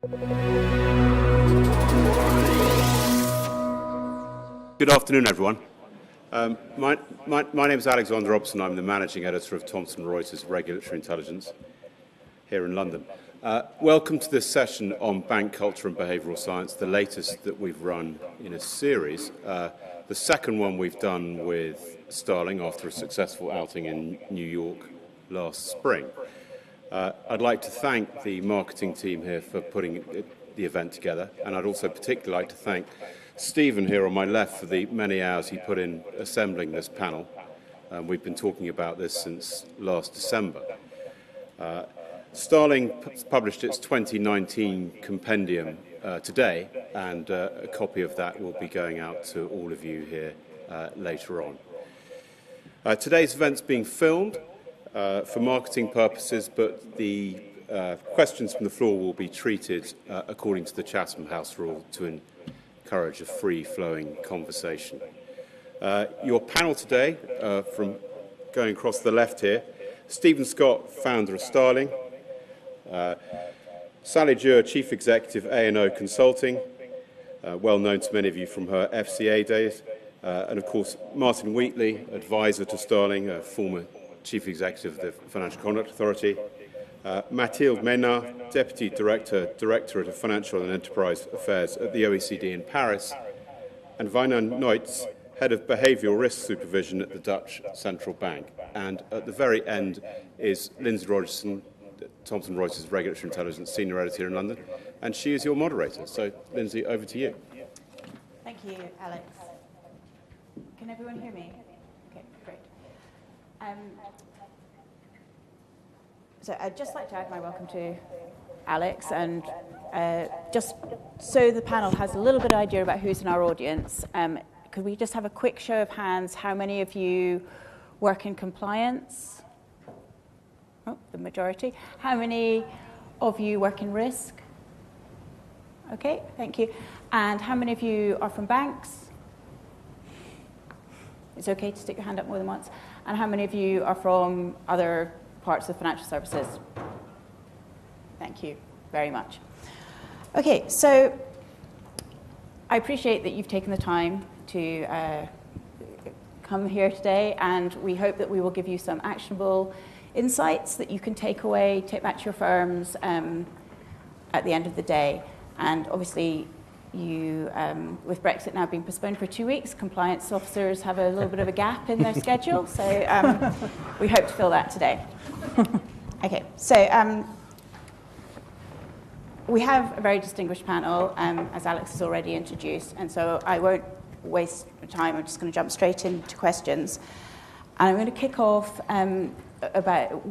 Good afternoon, everyone. My name is Alexander Robson. I'm the managing editor of Thomson Reuters Regulatory Intelligence here in London. Welcome to this session on bank culture and behavioural science, the latest that we've run in a series. The second one we've done with Starling after a successful outing in New York last spring. I'd like to thank the marketing team here for putting the event together, and I'd also particularly like to thank Stephen here on my left for the many hours he put in assembling this panel. We've been talking about this since last December. Starling published its 2019 compendium today, and a copy of that will be going out to all of you here later on. Today's event's being filmed for marketing purposes, but the questions from the floor will be treated according to the Chatham House rule to encourage a free-flowing conversation. Your panel today, from going across the left here, Stephen Scott, founder of Starling, Sally Dewar, Chief Executive A&O Consulting, well known to many of you from her FCA days, and of course Martin Wheatley, advisor to Starling, a former Chief Executive of the Financial Conduct Authority, Mathilde Ménard, Deputy Directorate of Financial and Enterprise Affairs at the OECD in Paris, and Wijnand Neutz, Head of Behavioural Risk Supervision at the Dutch Central Bank. And at the very end is Lindsay Rogerson, Thomson Reuters Regulatory Intelligence Senior Editor in London, and she is your moderator. So, Lindsay, over to you. Thank you, Alex. Can everyone hear me? Okay, great. So I'd just like to add my welcome to Alex, and just so the panel has a little bit of idea about who's in our audience, could we just have a quick show of hands? How many of you work in compliance? Oh, the majority. How many of you work in risk? Okay, thank you. And how many of you are from banks? It's okay to stick your hand up more than once. And how many of you are from other parts of financial services? Thank you very much. Okay, so I appreciate that you've taken the time to come here today, and we hope that we will give you some actionable insights that you can take away, take back to your firms at the end of the day. And obviously, you, with Brexit now being postponed for 2 weeks, compliance officers have a little bit of a gap in their schedule, so we hope to fill that today. Okay, so we have a very distinguished panel, as Alex has already introduced, and so I won't waste time. I'm just going to jump straight into questions. And I'm going to kick off about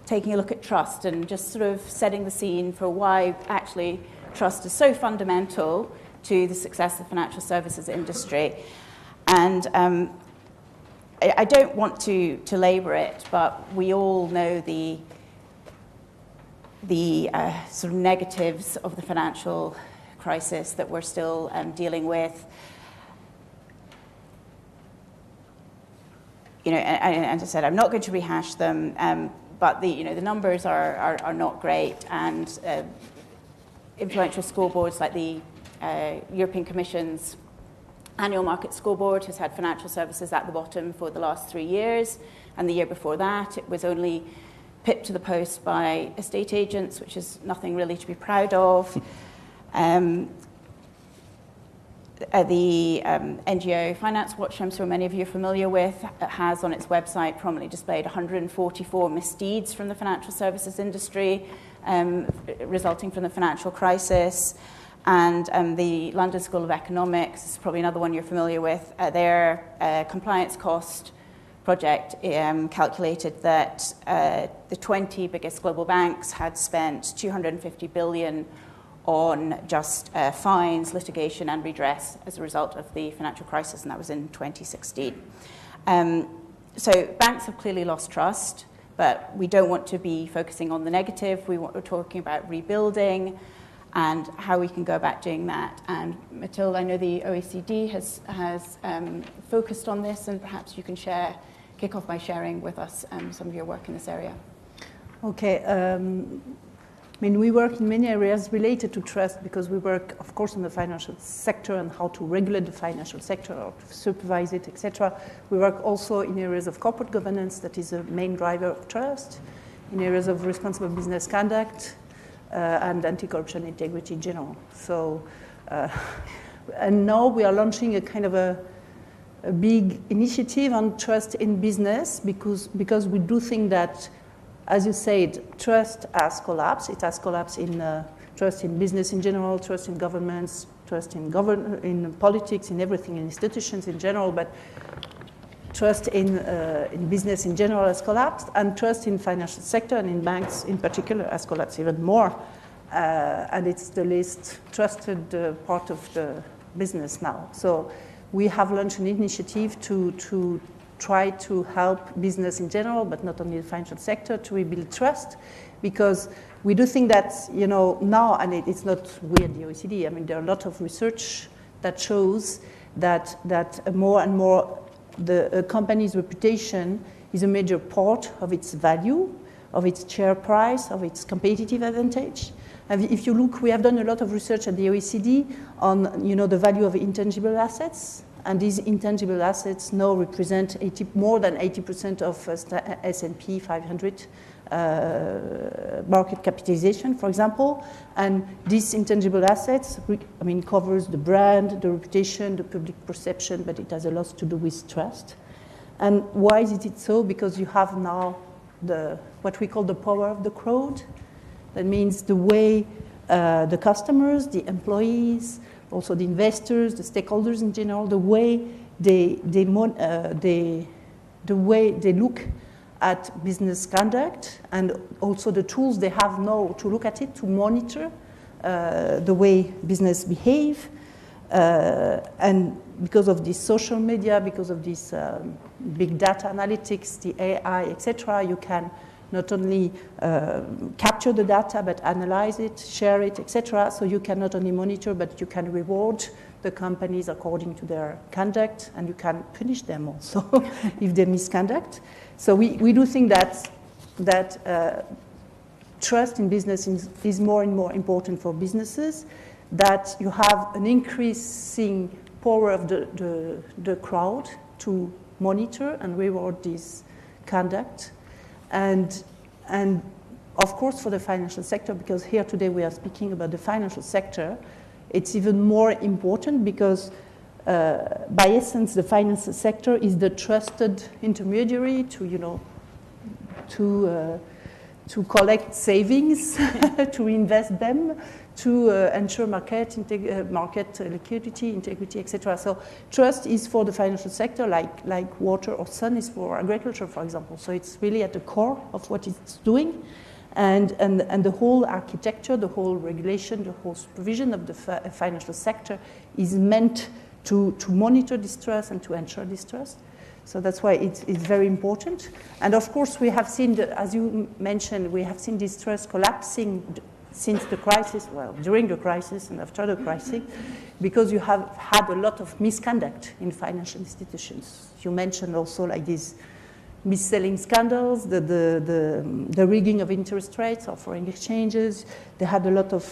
taking a look at trust and just sort of setting the scene for why actually trust is so fundamental to the success of the financial services industry. And I don't want to labour it, but we all know the sort of negatives of the financial crisis that we're still dealing with. You know, and as I said, I'm not going to rehash them, but the numbers are not great, and influential scoreboards like the European Commission's annual market scoreboard has had financial services at the bottom for the last 3 years, and the year before that it was only pipped to the post by estate agents, which is nothing really to be proud of. The NGO Finance Watch, I'm sure many of you are familiar with, has on its website prominently displayed 144 misdeeds from the financial services industry resulting from the financial crisis. And the London School of Economics, this is probably another one you're familiar with, their compliance cost project calculated that the 20 biggest global banks had spent 250 billion on just fines, litigation and redress as a result of the financial crisis, and that was in 2016. So banks have clearly lost trust, but we don't want to be focusing on the negative. We're talking about rebuilding and how we can go about doing that. And Mathilde, I know the OECD has focused on this, and perhaps you can kick off by sharing with us some of your work in this area. Okay. I mean, we work in many areas related to trust because we work, of course, in the financial sector and how to regulate the financial sector or to supervise it, etc. We work also in areas of corporate governance that is a main driver of trust, in areas of responsible business conduct, and anti-corruption integrity in general. So, and now we are launching a kind of a big initiative on trust in business because we do think that, as you said, trust has collapsed. It has collapsed in trust in business in general, trust in governments, trust in politics, in everything, in institutions in general, but trust in business in general has collapsed, and trust in financial sector and in banks in particular has collapsed even more. And it's the least trusted part of the business now. So we have launched an initiative to try to help business in general, but not only the financial sector, to rebuild trust, because we do think that, you know, now, and it's not weird, the OECD, I mean, there are a lot of research that shows that more and more the company's reputation is a major part of its value, of its share price, of its competitive advantage. And if you look, we have done a lot of research at the OECD on, you know, the value of intangible assets. And these intangible assets now represent more than 80% of S&P 500 market capitalization, for example. And these intangible assets, I mean, covers the brand, the reputation, the public perception, but it has a lot to do with trust. And why is it so? Because you have now what we call the power of the crowd. That means the way the customers, the employees, also the investors, the stakeholders in general, the way they look at business conduct, and also the tools they have now to look at it, to monitor the way business behave. And because of this social media, because of this big data analytics, the AI, etc., you can not only capture the data, but analyze it, share it, etc. So you can not only monitor, but you can reward the companies according to their conduct, and you can punish them also if they misconduct. So we do think that trust in business is more and more important for businesses, that you have an increasing power of the crowd to monitor and reward this conduct. And of course, for the financial sector, because here today we are speaking about the financial sector, it's even more important because, by essence, the financial sector is the trusted intermediary to collect savings, to invest them, to ensure market liquidity, integrity, etc. So trust is for the financial sector like water or sun is for agriculture, for example. So it's really at the core of what it's doing. And the whole architecture, the whole regulation, the whole supervision of the financial sector is meant to monitor this trust and to ensure this trust. So that's why it's very important. And of course, we have seen, as you mentioned, we have seen this trust collapsing since the crisis, well, during the crisis and after the crisis, because you have had a lot of misconduct in financial institutions. You mentioned also like these mis-selling scandals, the rigging of interest rates or foreign exchanges. They had a lot of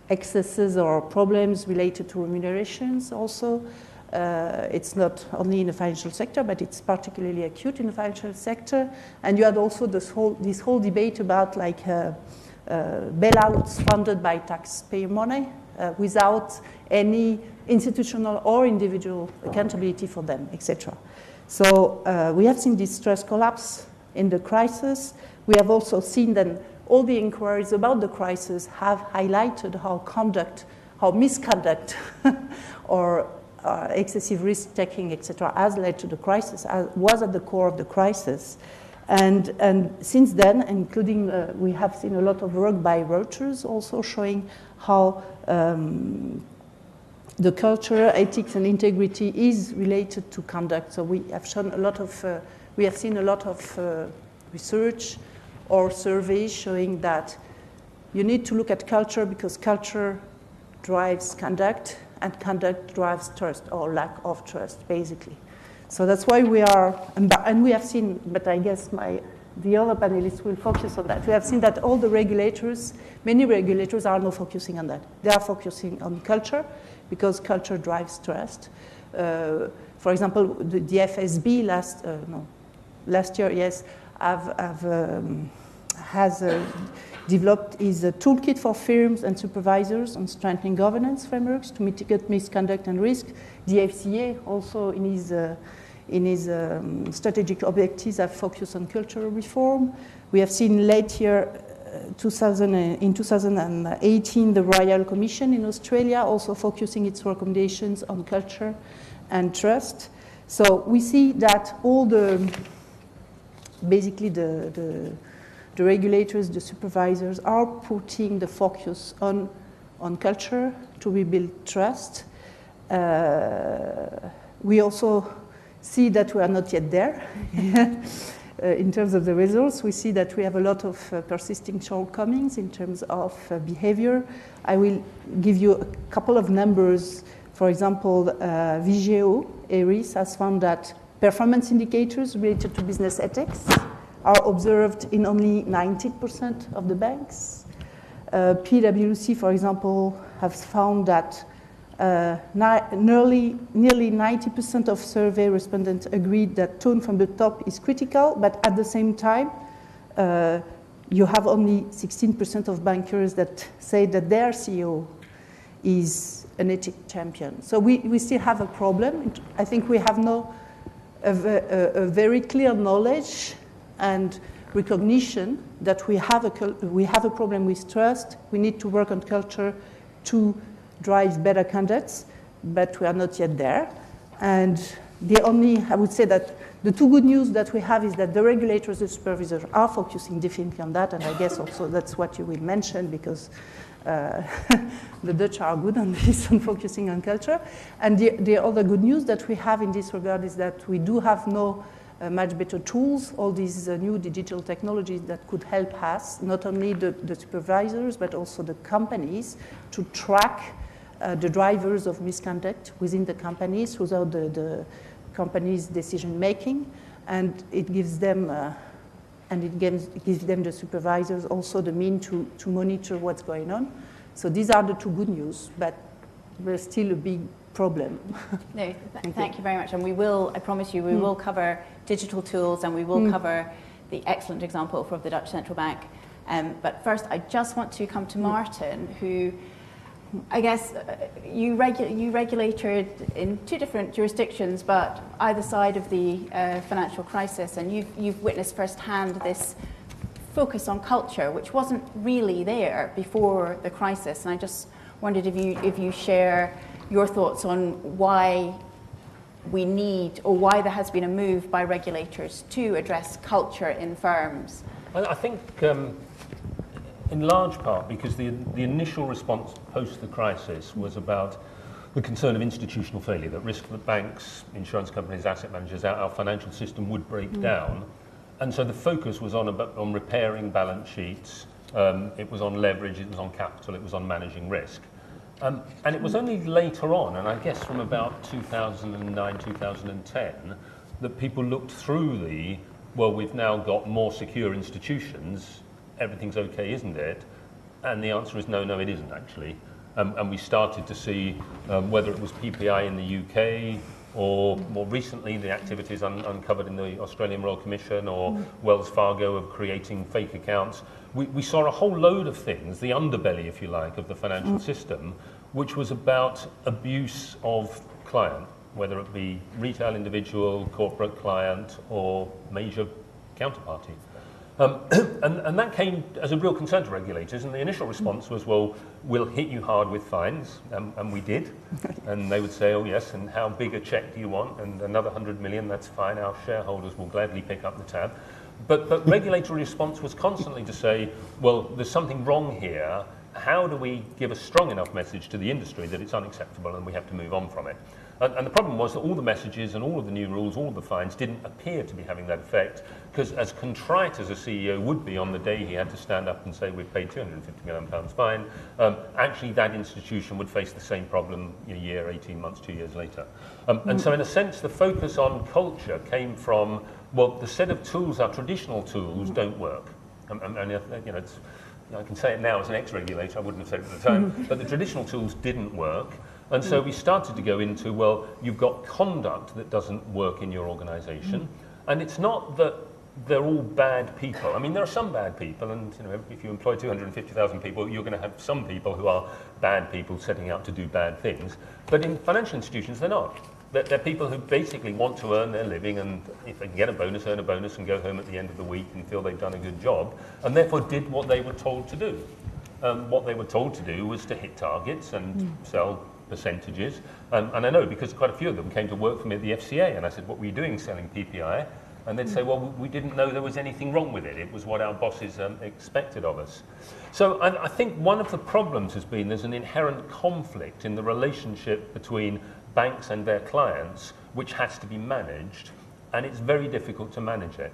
excesses or problems related to remunerations also. It's not only in the financial sector, but it's particularly acute in the financial sector. And you had also this whole debate about like bailouts funded by taxpayer money without any institutional or individual accountability for them, etc. So we have seen this trust collapse in the crisis. We have also seen that all the inquiries about the crisis have highlighted how misconduct or excessive risk-taking, etc., has led to the crisis, was at the core of the crisis. And since then, including, we have seen a lot of work by Reuters also showing how the culture, ethics, and integrity is related to conduct. So we have seen a lot of research or surveys showing that you need to look at culture because culture drives conduct, and conduct drives trust or lack of trust, basically. So that's why we are, and we have seen, but I guess my the other panelists will focus on that. We have seen that all the regulators, many regulators are not focusing on that. They are focusing on culture because culture drives trust. For example, the FSB last year, yes, has developed is a toolkit for firms and supervisors on strengthening governance frameworks to mitigate misconduct and risk. The FCA also in his strategic objectives have focused on cultural reform. We have seen late year, in 2018, the Royal Commission in Australia also focusing its recommendations on culture and trust. So we see that all basically the regulators, the supervisors are putting the focus on culture to rebuild trust. We also see that we are not yet there. In terms of the results, we see that we have a lot of persisting shortcomings in terms of behavior. I will give you a couple of numbers. For example, Vigeo Eiris has found that performance indicators related to business ethics are observed in only 90% of the banks. PwC, for example, has found that nearly 90% of survey respondents agreed that tone from the top is critical, but at the same time, you have only 16% of bankers that say that their CEO is an ethic champion. So we still have a problem. I think we have a very clear knowledge and recognition that we have a problem with trust. We need to work on culture to drive better conducts, but we are not yet there. And I would say that the two good news that we have is that the regulators, the supervisors are focusing definitely on that, and I guess also that's what you will mention because the Dutch are good on this, on focusing on culture. And the other good news that we have in this regard is that we do have much better tools, all these new digital technologies that could help us, not only the supervisors, but also the companies, to track the drivers of misconduct within the companies throughout the company's decision making, and it gives them the supervisors also the means to monitor what's going on. So these are the two good news, but there's still a big problem. No, thank you very much. And we will, I promise you, we will cover digital tools and we will cover the excellent example from the Dutch Central Bank. But first, I just want to come to Martin, who I guess you regulated in two different jurisdictions, but either side of the financial crisis, and you've witnessed firsthand this focus on culture, which wasn't really there before the crisis. And I just wondered if you share your thoughts on why we need, or why there has been a move by regulators to address culture in firms. I think in large part because the initial response post the crisis was about the concern of institutional failure, that risk that banks, insurance companies, asset managers, our financial system would break down. And so the focus was on repairing balance sheets, it was on leverage, it was on capital, it was on managing risk. And it was only later on, and I guess from about 2009, 2010, that people looked through we've now got more secure institutions, everything's okay, isn't it? And the answer is no, it isn't actually. And we started to see whether it was PPI in the UK or more recently the activities uncovered in the Australian Royal Commission or Wells Fargo of creating fake accounts. We saw a whole load of things, the underbelly, if you like, of the financial system, which was about abuse of client, whether it be retail individual, corporate client, or major counterparty. And that came as a real concern to regulators, and the initial response was, well, we'll hit you hard with fines, and we did. And they would say, oh yes, and how big a check do you want? And another 100 million, that's fine, our shareholders will gladly pick up the tab. But regulatory response was constantly to say, well, there's something wrong here. How do we give a strong enough message to the industry that it's unacceptable and we have to move on from it? And the problem was that all the messages and all of the new rules, all of the fines didn't appear to be having that effect, because as contrite as a CEO would be on the day he had to stand up and say we've paid £250 million fine, actually that institution would face the same problem a year, 18 months, 2 years later. And so in a sense the focus on culture came from well, the set of tools, our traditional tools, don't work. And I can say it now as an ex-regulator, I wouldn't have said it at the time, but the traditional tools didn't work. And so we started to go into, well, you've got conduct that doesn't work in your organisation. And it's not that they're all bad people. I mean, there are some bad people, and if you employ 250,000 people, you're going to have some people who are bad people setting out to do bad things. But in financial institutions, they're not. They're people who basically want to earn their living, and if they can get a bonus, earn a bonus, and go home at the end of the week and feel they've done a good job, and therefore did what they were told to do. What they were told to do was to hit targets and sell percentages. And I know, because quite a few of them came to work for me at the FCA, and I said, what were you doing selling PPI? And they'd say, well, we didn't know there was anything wrong with it. It was what our bosses expected of us. So I think one of the problems has been there's an inherent conflict in the relationship between banks and their clients, which has to be managed, and it's very difficult to manage it.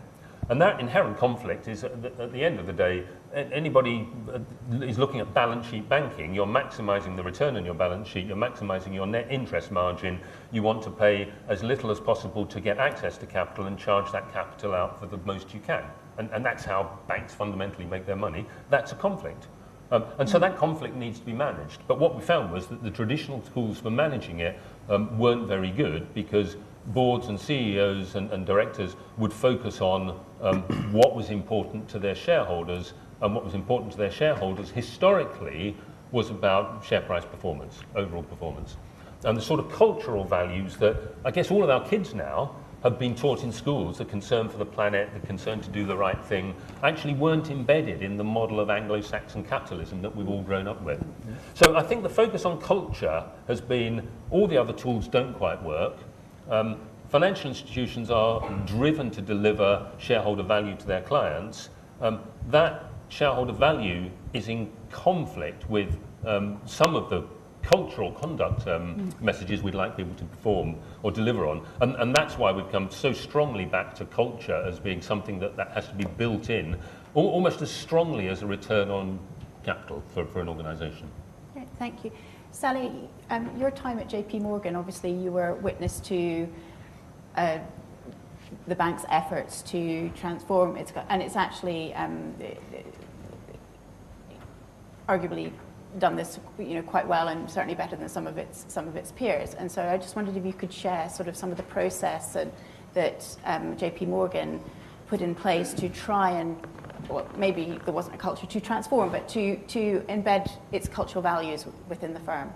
And that inherent conflict is, at the end of the day, anybody is looking at balance sheet banking, you're maximising the return on your balance sheet, you're maximising your net interest margin, you want to pay as little as possible to get access to capital and charge that capital out for the most you can. And that's how banks fundamentally make their money. That's a conflict. And so that conflict needs to be managed. But what we found was that the traditional tools for managing it weren't very good, because boards and CEOs and directors would focus on what was important to their shareholders, and what was important to their shareholders historically was about share price performance, overall performance. And the sort of cultural values that I guess all of our kids now have been taught in schools, the concern for the planet, the concern to do the right thing, actually weren't embedded in the model of Anglo-Saxon capitalism that we've all grown up with. So I think the focus on culture has been, all the other tools don't quite work. Financial institutions are driven to deliver shareholder value to their clients. That shareholder value is in conflict with some of the cultural conduct messages we'd like people to perform or deliver on. And that's why we've come so strongly back to culture as being something that has to be built in, almost as strongly as a return on capital for an organisation. Great, thank you. Sally, your time at JP Morgan, obviously you were witness to the bank's efforts to transform its, and it's actually arguably done this, quite well, and certainly better than some of its peers. And so I just wondered if you could share sort of some of the process that JP Morgan put in place to try and, well, maybe there wasn't a culture to transform, but to embed its cultural values within the firm.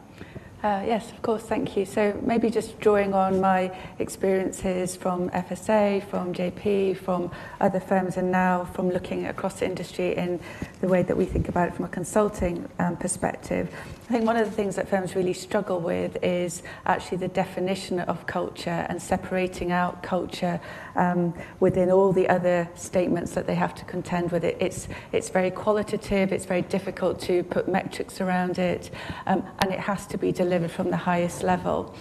Yes, of course, thank you. So maybe just drawing on my experiences from FSA, from JP, from other firms, and now from looking across the industry in the way that we think about it from a consulting perspective. I think one of the things that firms really struggle with is actually the definition of culture and separating out culture within all the other statements that they have to contend with. It's very qualitative, it's very difficult to put metrics around it, and it has to be delivered from the highest level.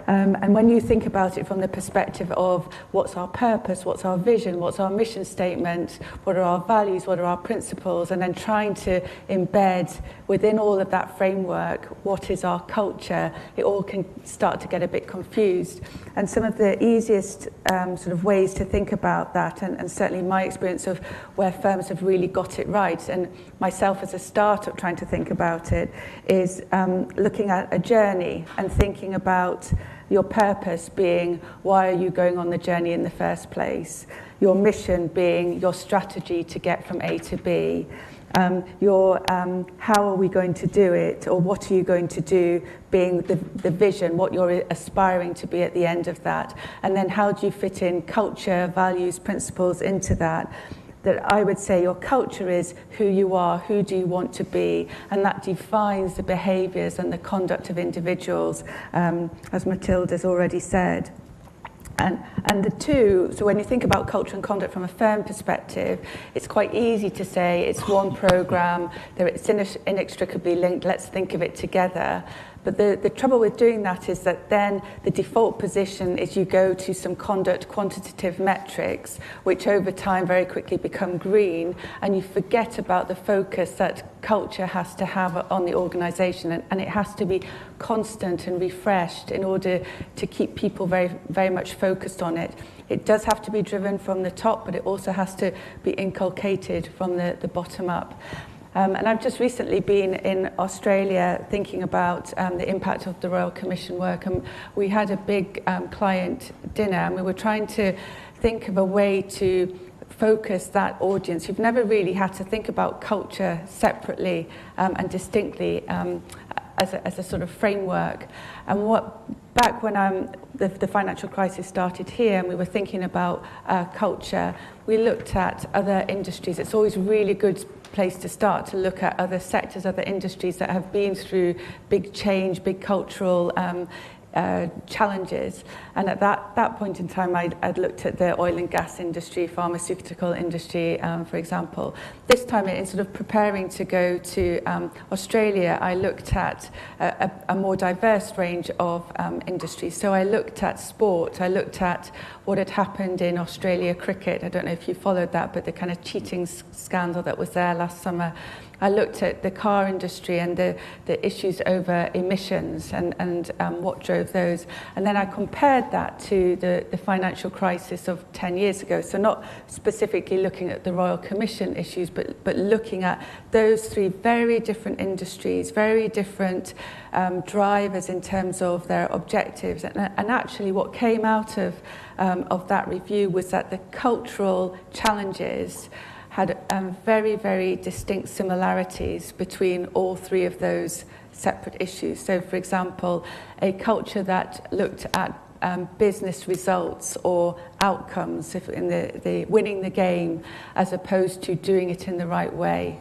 And when you think about it from the perspective of what's our purpose, what's our vision, what's our mission statement, what are our values, what are our principles, and then trying to embed within all of that framework what is our culture, it all can start to get a bit confused. And some of the easiest sort of ways to think about that, and certainly my experience of where firms have really got it right, and myself as a startup trying to think about it, is looking at a journey and thinking about your purpose being why are you going on the journey in the first place, your mission being your strategy to get from A to B, your how are we going to do it, or what are you going to do being the vision, what you're aspiring to be at the end of that, and then how do you fit in culture, values, principles into that. That I would say your culture is who you are, who do you want to be, and that defines the behaviours and the conduct of individuals, as Matilda has already said. And the two, so when you think about culture and conduct from a firm perspective, it's quite easy to say it's one programme, it's inextricably linked, let's think of it together. But the trouble with doing that is that then the default position is you go to some conduct quantitative metrics, which over time very quickly become green, and you forget about the focus that culture has to have on the organisation, and it has to be constant and refreshed in order to keep people very, very much focused on it. It does have to be driven from the top, but it also has to be inculcated from the bottom up. And I've just recently been in Australia thinking about the impact of the Royal Commission work, and we had a big client dinner, and we were trying to think of a way to focus that audience. You've never really had to think about culture separately and distinctly as a sort of framework. And back when the financial crisis started here and we were thinking about culture, we looked at other industries. It's always a really good place to start to look at other sectors, other industries that have been through big change, big cultural challenges. And at that point in time, I'd looked at the oil and gas industry, pharmaceutical industry, for example. This time, in sort of preparing to go to Australia, I looked at a more diverse range of industries. So I looked at sport, I looked at what had happened in Australia cricket. I don't know if you followed that, but the kind of cheating scandal that was there last summer. I looked at the car industry and the issues over emissions and what drove those. And then I compared that to the financial crisis of 10 years ago. So not specifically looking at the Royal Commission issues, but looking at those three very different industries, very different drivers in terms of their objectives. And actually what came out of that review was that the cultural challenges had very, very distinct similarities between all three of those separate issues. So, for example, a culture that looked at business results or outcomes in the winning the game as opposed to doing it in the right way.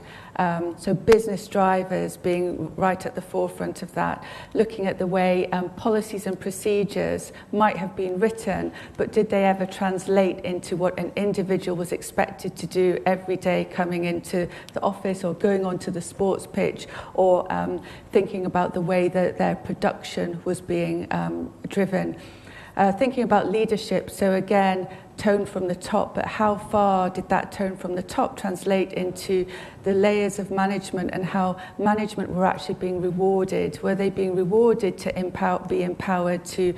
So business drivers being right at the forefront of that, looking at the way policies and procedures might have been written, but did they ever translate into what an individual was expected to do every day coming into the office or going onto the sports pitch, or thinking about the way that their production was being driven. Thinking about leadership, so again, tone from the top, but how far did that tone from the top translate into the layers of management and how management were actually being rewarded? Were they being rewarded to be empowered to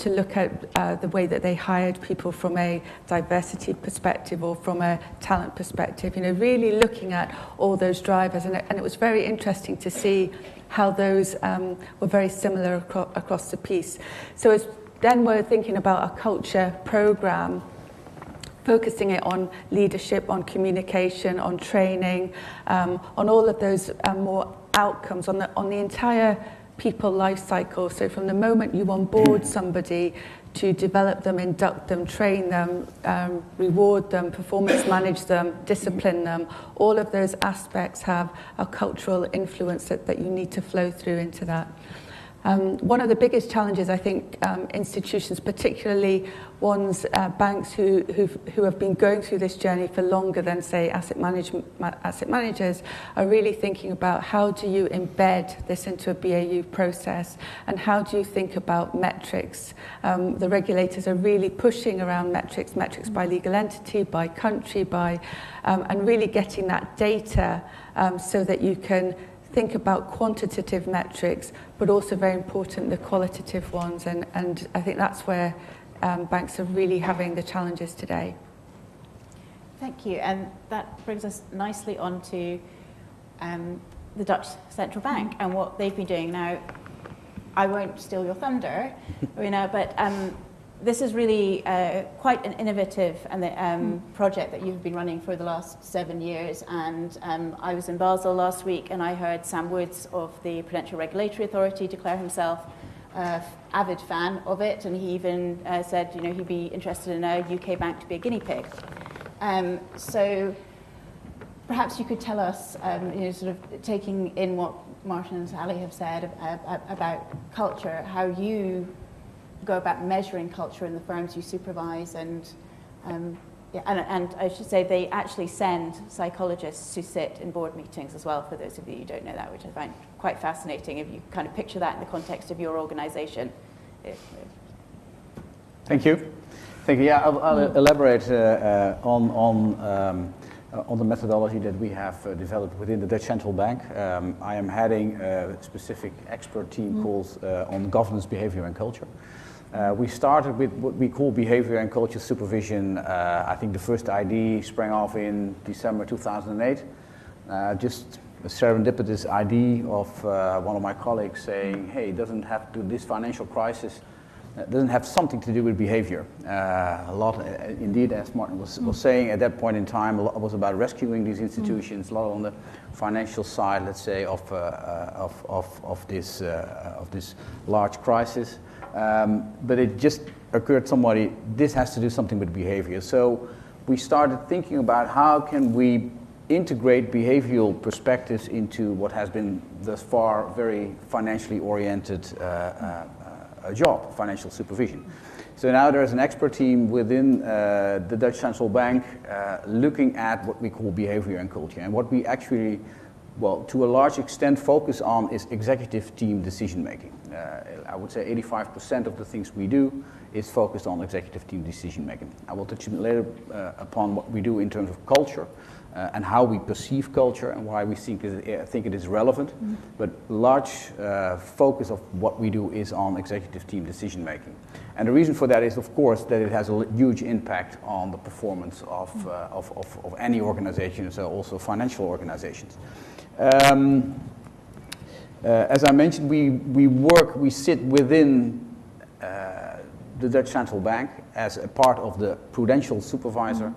look at the way that they hired people from a diversity perspective or from a talent perspective? You know, really looking at all those drivers, and it was very interesting to see how those were very similar across the piece. So then we're thinking about a culture program, focusing it on leadership, on communication, on training, on all of those more outcomes, on the entire people life cycle. So from the moment you onboard somebody to develop them, induct them, train them, reward them, performance manage them, discipline them, all of those aspects have a cultural influence that you need to flow through into that. One of the biggest challenges, I think, institutions, particularly ones, banks who have been going through this journey for longer than, say, asset managers, are really thinking about how do you embed this into a BAU process, and how do you think about metrics. The regulators are really pushing around metrics by legal entity, by country, and really getting that data so that you can think about quantitative metrics, but also very important, the qualitative ones. And I think that's where banks are really having the challenges today. Thank you. And that brings us nicely on to the Dutch Central Bank and what they've been doing. Now, I won't steal your thunder, but this is really quite an innovative project that you've been running for the last 7 years. And I was in Basel last week, and I heard Sam Woods of the Prudential Regulatory Authority declare himself an avid fan of it, and he even said, he'd be interested in a UK bank to be a guinea pig. So perhaps you could tell us, sort of taking in what Martin and Sally have said about culture, how you go about measuring culture in the firms you supervise, and Yeah, and I should say they actually send psychologists to sit in board meetings as well, for those of you who don't know that, which I find quite fascinating if you kind of picture that in the context of your organisation. Thank you. Thank you. Yeah, I'll elaborate on the methodology that we have developed within the Dutch Central Bank. I am heading a specific expert team called on governance, behavior and culture. We started with what we call behavior and culture supervision. I think the first ID sprang off in December 2008. Just a serendipitous idea of one of my colleagues saying, hey, this financial crisis doesn't have something to do with behavior. A lot, indeed, as Martin was saying, at that point in time, a lot was about rescuing these institutions, a lot on the financial side, let's say, of this large crisis. But it just occurred to somebody, this has to do something with behavior. So we started thinking about how can we integrate behavioral perspectives into what has been thus far very financially oriented job, financial supervision. So now there's an expert team within the Dutch Central Bank looking at what we call behavior and culture. And what we actually, well, to a large extent focus on is executive team decision making. I would say 85% of the things we do is focused on executive team decision making. I will touch later upon what we do in terms of culture and how we perceive culture and why we think it is relevant. But large focus of what we do is on executive team decision making. And the reason for that is, of course, that it has a huge impact on the performance of any organization, so also financial organizations. As I mentioned, we sit within the Dutch Central Bank as a part of the prudential supervisor.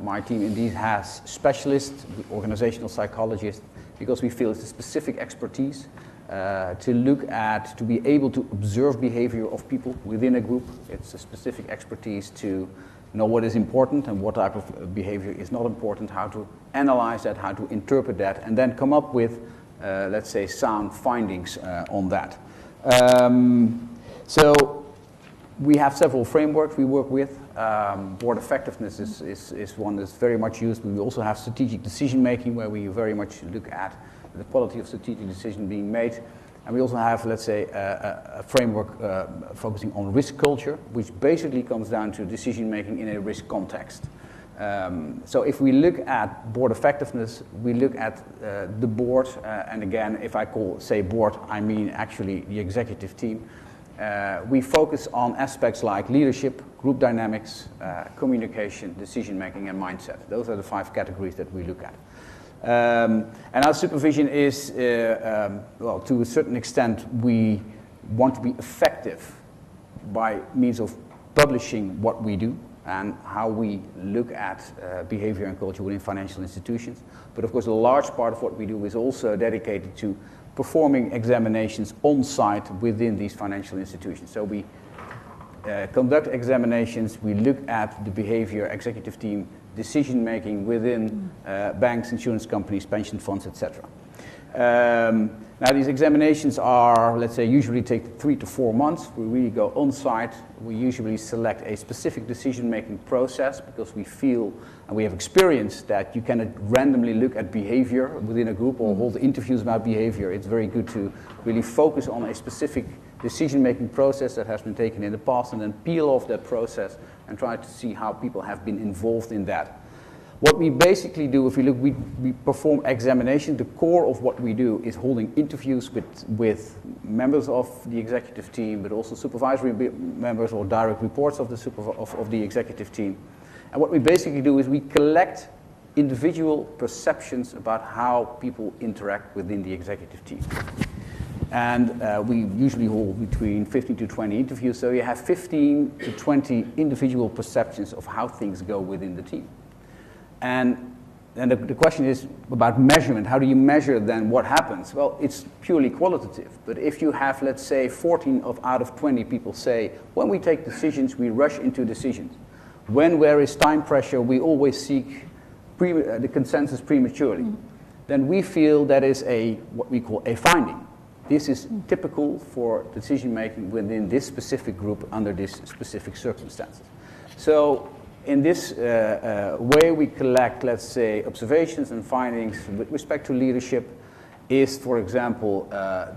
My team indeed has specialists, organizational psychologists, because we feel it's a specific expertise to be able to observe behavior of people within a group. It's a specific expertise to know what is important and what type of behavior is not important, how to analyze that, how to interpret that, and then come up with, let's say, sound findings on that. So we have several frameworks we work with. Board effectiveness is one that's very much used. We also have strategic decision making, where we very much look at the quality of strategic decision being made. And we also have, let's say, a framework focusing on risk culture, which basically comes down to decision making in a risk context. So if we look at board effectiveness, we look at the board, and again, if I say board, I mean actually the executive team. We focus on aspects like leadership, group dynamics, communication, decision-making, and mindset. Those are the 5 categories that we look at. And our supervision is, well, to a certain extent, we want to be effective by means of publishing what we do and how we look at behavior and culture within financial institutions. But of course, a large part of what we do is also dedicated to performing examinations on site within these financial institutions. So we conduct examinations, we look at the behavior, executive team, decision making within banks, insurance companies, pension funds, etc. Now these examinations are, let's say, usually take 3 to 4 months. We really go on site. We usually select a specific decision making process because we feel and we have experience that you cannot randomly look at behavior within a group or hold interviews about behavior. It's very good to really focus on a specific decision making process that has been taken in the past and then peel off that process and try to see how people have been involved in that. What we basically do, if you look, we perform examination. The core of what we do is holding interviews with members of the executive team, but also supervisory members or direct reports of the executive team. And what we basically do is we collect individual perceptions about how people interact within the executive team. And we usually hold between 15 to 20 interviews, so you have 15 to 20 individual perceptions of how things go within the team. And the question is about measurement. How do you measure then what happens? Well, it's purely qualitative. But if you have, let's say, 14 out of 20 people say, when we take decisions, we rush into decisions. When there is time pressure, we always seek the consensus prematurely. Then we feel that is what we call a finding. This is typical for decision making within this specific group under these specific circumstances. So In this way, we collect, let's say, observations and findings with respect to leadership. Is, for example,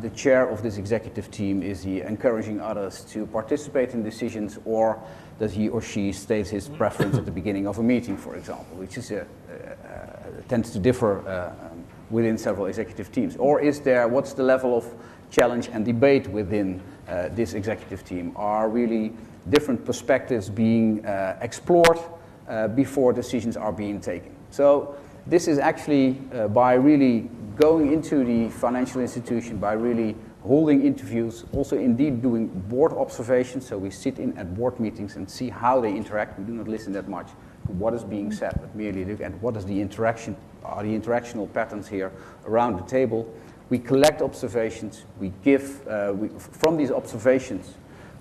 the chair of this executive team, is he encouraging others to participate in decisions, or does he or she state his preference at the beginning of a meeting, for example, which is tends to differ within several executive teams? Or is there, what's the level of challenge and debate within this executive team? Are really different perspectives being explored before decisions are being taken? So this is actually by really going into the financial institution, by really holding interviews, also indeed doing board observations. So we sit in at board meetings and see how they interact. We do not listen that much to what is being said, but merely look at what is the interaction, are the interactional patterns here around the table. We collect observations, we give, from these observations,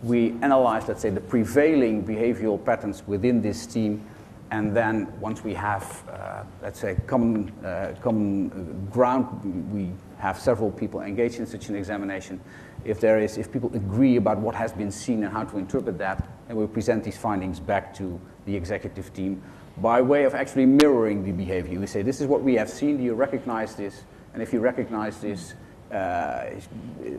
we analyze, let's say, the prevailing behavioral patterns within this team, and then once we have, let's say, common ground, we have several people engaged in such an examination. If people agree about what has been seen and how to interpret that, then we present these findings back to the executive team by way of actually mirroring the behavior. We say, this is what we have seen, do you recognize this? And if you recognize this,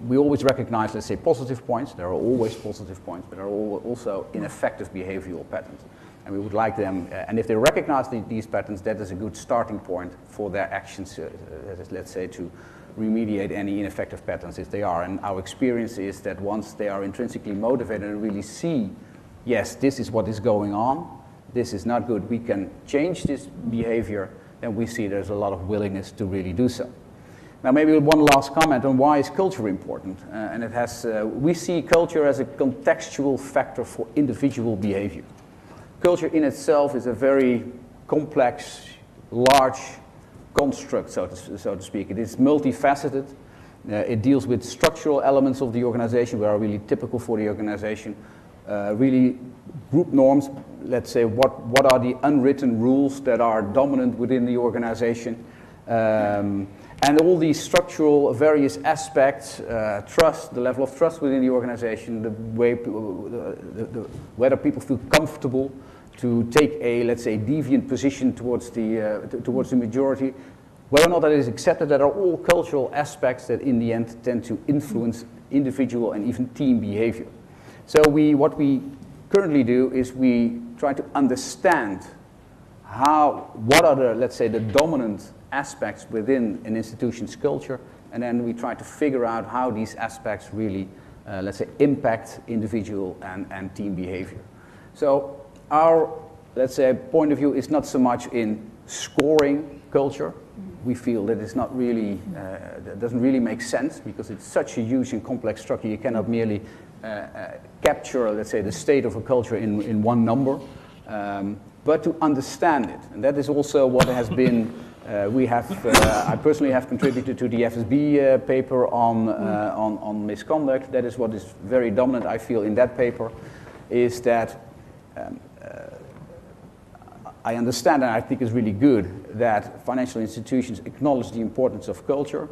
we always recognize, let's say, positive points. There are always positive points, but there are also ineffective behavioral patterns. And we would like them, and if they recognize these patterns, that is a good starting point for their actions, let's say, to remediate any ineffective patterns if they are. And our experience is that once they are intrinsically motivated and really see, yes, this is what is going on, this is not good, we can change this behavior, then we see there's a lot of willingness to really do so. Now, maybe one last comment on why is culture important. And it has, we see culture as a contextual factor for individual behavior. Culture in itself is a very complex, large construct, so to speak. It is multifaceted. It deals with structural elements of the organization that are really typical for the organization. Really group norms, let's say, what are the unwritten rules that are dominant within the organization. And all these structural various aspects, trust, the level of trust within the organization, the way whether people feel comfortable to take a, let's say, deviant position towards the majority, whether or not that is accepted, that are all cultural aspects that in the end tend to influence individual and even team behavior. So what we currently do is we try to understand what are the, let's say, the dominant aspects within an institution's culture, and then we try to figure out how these aspects really, let's say, impact individual and team behavior. So our, let's say, point of view is not so much in scoring culture. We feel that it's not really, that doesn't really make sense because it's such a huge and complex structure. You cannot merely capture, let's say, the state of a culture in one number, but to understand it. And that is also what has been, I personally have contributed to the FSB paper on misconduct. That is what is very dominant, I feel, in that paper, is that I understand, and I think it's really good, that financial institutions acknowledge the importance of culture,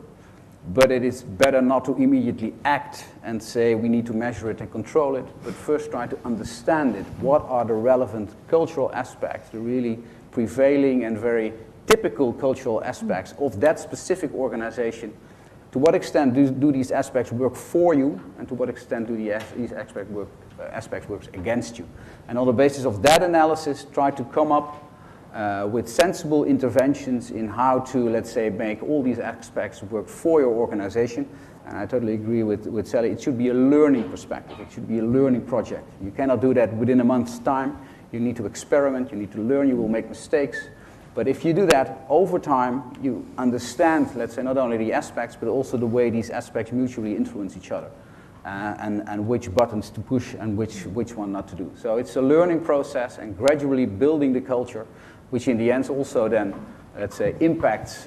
but it is better not to immediately act and say we need to measure it and control it, but first try to understand it. What are the relevant cultural aspects, the really prevailing and very typical cultural aspects of that specific organization? To what extent do these aspects work for you, and to what extent do these aspects work against you? And on the basis of that analysis, try to come up with sensible interventions in how to, let's say, make all these aspects work for your organization. And I totally agree with Sally. It should be a learning perspective. It should be a learning project. You cannot do that within a month's time. You need to experiment. You need to learn. You will make mistakes. But if you do that over time, you understand, let's say, not only the aspects, but also the way these aspects mutually influence each other, and which buttons to push and which one not to do. So it's a learning process and gradually building the culture, which in the end also then, let's say, impacts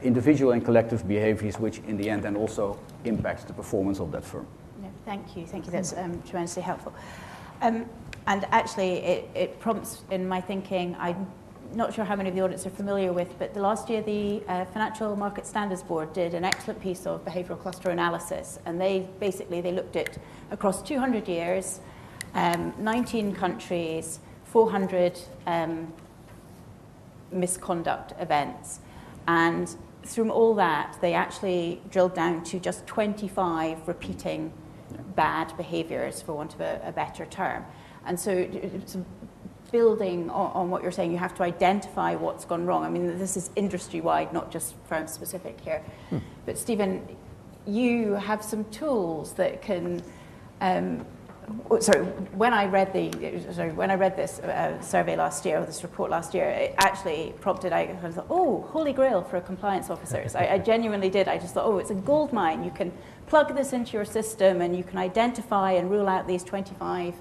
individual and collective behaviors, which in the end then also impacts the performance of that firm. Yeah, thank you. That's tremendously helpful. And actually, it prompts in my thinking, I'm not sure how many of the audience are familiar with, but last year the Financial Market Standards Board did an excellent piece of behavioural cluster analysis, and they looked at across 200 years, 19 countries, 400 misconduct events. And through all that, they actually drilled down to just 25 repeating bad behaviours, for want of a better term. And so it's building on what you're saying, you have to identify what's gone wrong. I mean, this is industry-wide, not just firm-specific here. But Stephen, you have some tools that can... when I read this survey last year, or this report last year, it actually prompted, I thought, oh, holy grail for compliance officers. I genuinely did. I just thought, oh, it's a gold mine. You can plug this into your system and you can identify and rule out these 25,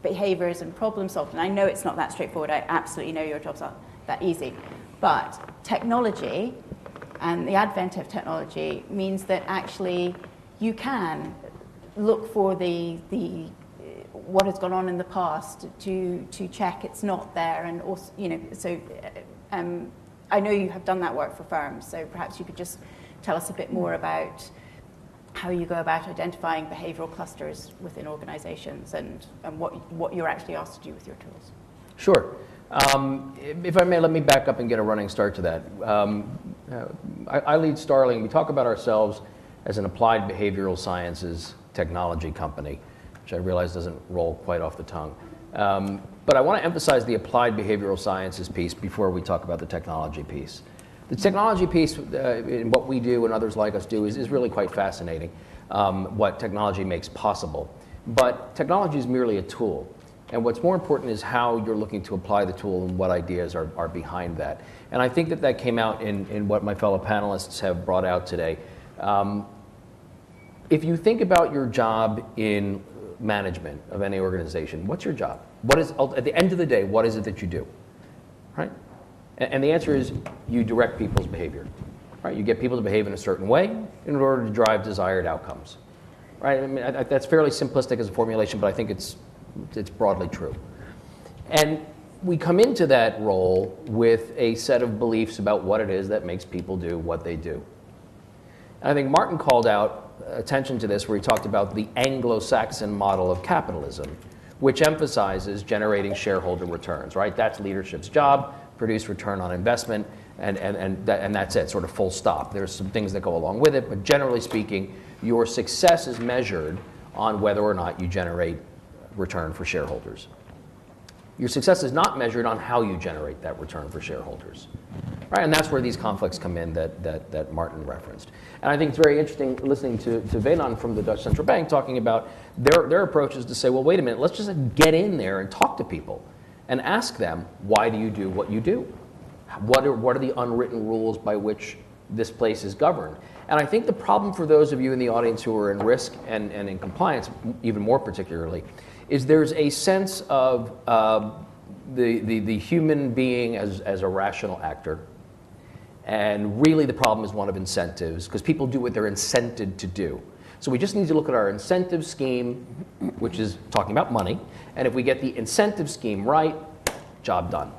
behaviors and problem solve. And I know it's not that straightforward. I absolutely know your job's not that easy. But technology and the advent of technology means that actually you can look for what has gone on in the past to check it's not there, and also, so I know you have done that work for firms, so perhaps you could just tell us a bit more about how you go about identifying behavioral clusters within organizations and what you're actually asked to do with your tools. Sure. If I may, let me back up and get a running start to that. I lead Starling. We talk about ourselves as an applied behavioral sciences technology company, which I realize doesn't roll quite off the tongue. But I want to emphasize the applied behavioral sciences piece before we talk about the technology piece. The technology piece, in what we do and others like us do, is really quite fascinating, what technology makes possible. But technology is merely a tool. And what's more important is how you're looking to apply the tool and what ideas are behind that. And I think that came out in what my fellow panelists have brought out today. If you think about your job in management of any organization, what's your job? What is, at the end of the day, what is it that you do? Right? And the answer is you direct people's behavior. Right? You get people to behave in a certain way in order to drive desired outcomes. Right? I mean, that's fairly simplistic as a formulation, but I think it's broadly true. And we come into that role with a set of beliefs about what it is that makes people do what they do. And I think Martin called out attention to this where he talked about the Anglo-Saxon model of capitalism, which emphasizes generating shareholder returns, right? That's leadership's job, produce return on investment, and that's it, sort of full stop. There's some things that go along with it, but generally speaking, your success is measured on whether or not you generate return for shareholders. Your success is not measured on how you generate that return for shareholders. Right? And that's where these conflicts come in that Martin referenced. And I think it's very interesting listening to Venan from the Dutch Central Bank talking about their approach is to say, well, wait a minute, let's just get in there and talk to people and ask them, why do you do what you do? What are the unwritten rules by which this place is governed? And I think the problem for those of you in the audience who are in risk and in compliance, even more particularly, is there's a sense of the human being as a rational actor. And really the problem is one of incentives, because people do what they're incented to do. So we just need to look at our incentive scheme, which is talking about money. And if we get the incentive scheme right, job done.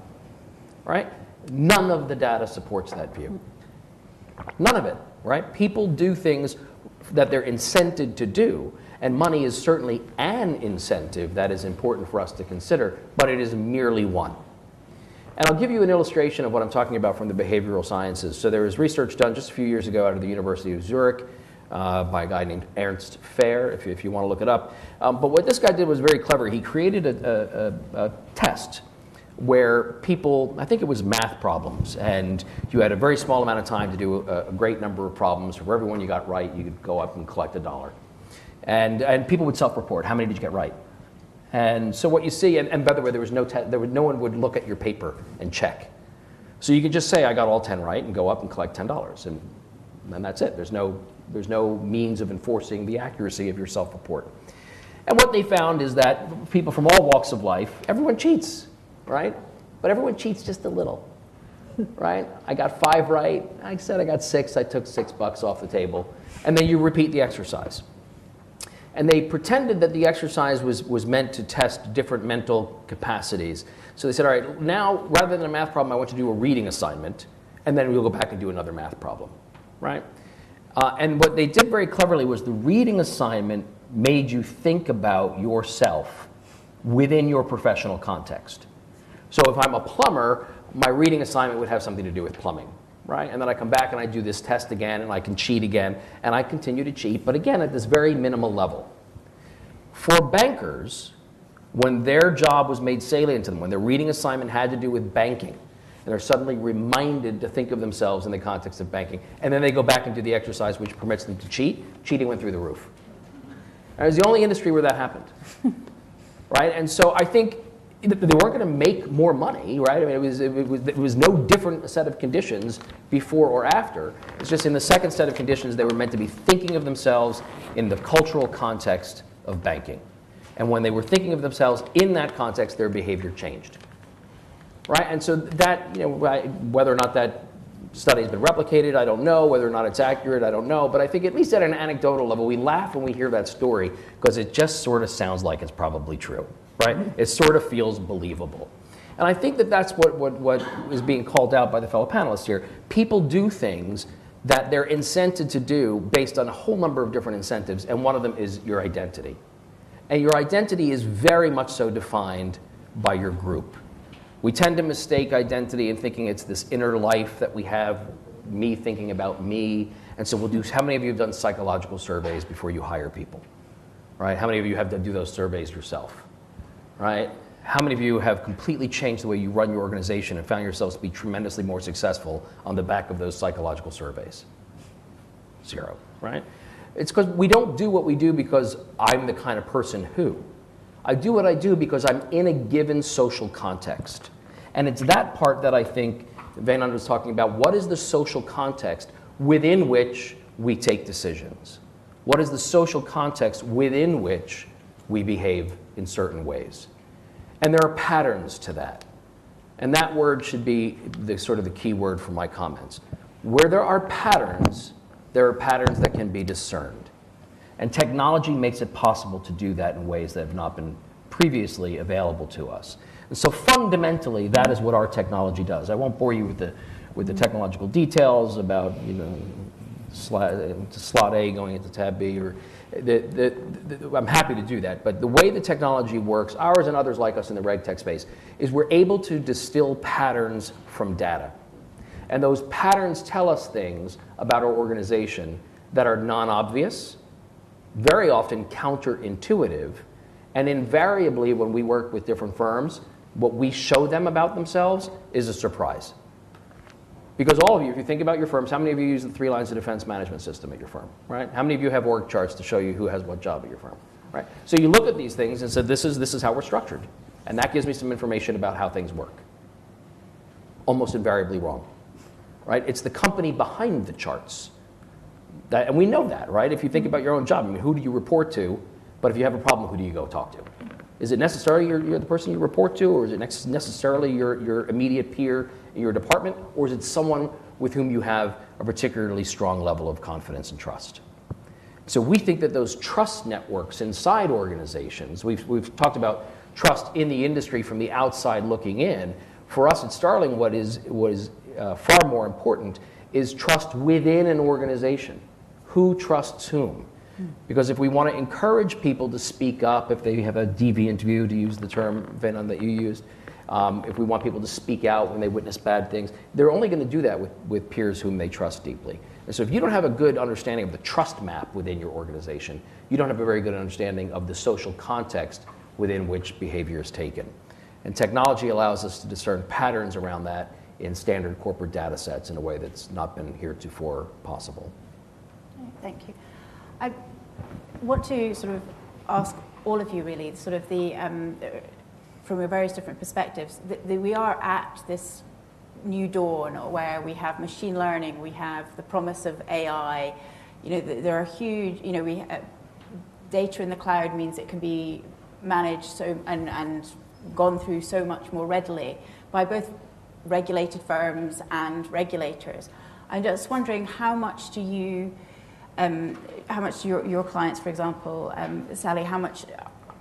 Right? None of the data supports that view. None of it. Right? People do things that they're incented to do. And money is certainly an incentive that is important for us to consider, but it is merely one. And I'll give you an illustration of what I'm talking about from the behavioral sciences. So there was research done just a few years ago out of the University of Zurich by a guy named Ernst Fehr, if you want to look it up. But what this guy did was very clever. He created a test where people, I think it was math problems, and you had a very small amount of time to do a great number of problems. For every one you got right, you could go up and collect $1. And people would self-report, how many did you get right? And so what you see, and by the way, no one would look at your paper and check. So you could just say, I got all 10 right, and go up and collect $10. And that's it. There's no means of enforcing the accuracy of your self-report. And what they found is that people from all walks of life, everyone cheats, right? But everyone cheats just a little, right? I got 5 right. I said I got 6. I took $6 off the table. And then you repeat the exercise. And they pretended that the exercise was meant to test different mental capacities. So they said, all right, now, rather than a math problem, I want you to do a reading assignment, and then we'll go back and do another math problem, right? And what they did very cleverly was the reading assignment made you think about yourself within your professional context. So if I'm a plumber, my reading assignment would have something to do with plumbing, right? And then I come back and I do this test again, and I can cheat again, and I continue to cheat, but again, at this very minimal level. For bankers, when their job was made salient to them, when their reading assignment had to do with banking, and they're suddenly reminded to think of themselves in the context of banking, and then they go back and do the exercise which permits them to cheat, cheating went through the roof. And it was the only industry where that happened, right? And so I think they weren't going to make more money, right? I mean, it was no different set of conditions before or after. It's just in the second set of conditions, they were meant to be thinking of themselves in the cultural context of banking. And when they were thinking of themselves in that context, their behavior changed, right? And so that, whether or not that study has been replicated, I don't know. Whether or not it's accurate, I don't know. But I think at least at an anecdotal level, we laugh when we hear that story because it just sort of sounds like it's probably true, right? It sort of feels believable. And I think that that's what is being called out by the fellow panelists here. People do things that they're incented to do based on a whole number of different incentives, and one of them is your identity. And your identity is very much so defined by your group. We tend to mistake identity in thinking it's this inner life that we have, me thinking about me. And so we'll do, how many of you have done psychological surveys before you hire people? Right? How many of you have to do those surveys yourself? Right? How many of you have completely changed the way you run your organization and found yourselves to be tremendously more successful on the back of those psychological surveys? Zero, right? It's because we don't do what we do because I'm the kind of person who. I do what I do because I'm in a given social context. And it's that part that I think Wynand was talking about. What is the social context within which we take decisions? What is the social context within which we behave in certain ways? And there are patterns to that. And that word should be the sort of the key word for my comments. Where there are patterns that can be discerned. And technology makes it possible to do that in ways that have not been previously available to us. And so fundamentally, that is what our technology does. I won't bore you with the technological details about slot A going into tab B, or I'm happy to do that. But the way the technology works, ours and others like us in the reg tech space, is we're able to distill patterns from data. And those patterns tell us things about our organization that are non-obvious, very often counterintuitive, and invariably when we work with different firms, what we show them about themselves is a surprise. Because all of you, if you think about your firms, how many of you use the 3 lines of defense management system at your firm, right? How many of you have org charts to show you who has what job at your firm, right? So you look at these things and say, this is how we're structured. And that gives me some information about how things work. Almost invariably wrong. Right? It's the company behind the charts. And we know that, right? If you think about your own job, I mean, who do you report to? But if you have a problem, who do you go talk to? Is it necessarily you're the person you report to, or is it necessarily your immediate peer in your department, or is it someone with whom you have a particularly strong level of confidence and trust? So we think that those trust networks inside organizations, we've talked about trust in the industry from the outside looking in. For us at Starling, what is far more important is trust within an organization. Who trusts whom? Because if we want to encourage people to speak up, if they have a deviant view, to use the term, Wynand, that you used, if we want people to speak out when they witness bad things, they're only going to do that with peers whom they trust deeply. And so if you don't have a good understanding of the trust map within your organization, you don't have a very good understanding of the social context within which behavior is taken. And technology allows us to discern patterns around that in standard corporate data sets in a way that's not been heretofore possible. Thank you. I want to sort of ask all of you really, sort of from your various different perspectives, we are at this new dawn where we have machine learning, we have the promise of AI, there are huge, data in the cloud means it can be managed and gone through so much more readily by both regulated firms and regulators. I'm just wondering how much do your clients, for example, Sally, how much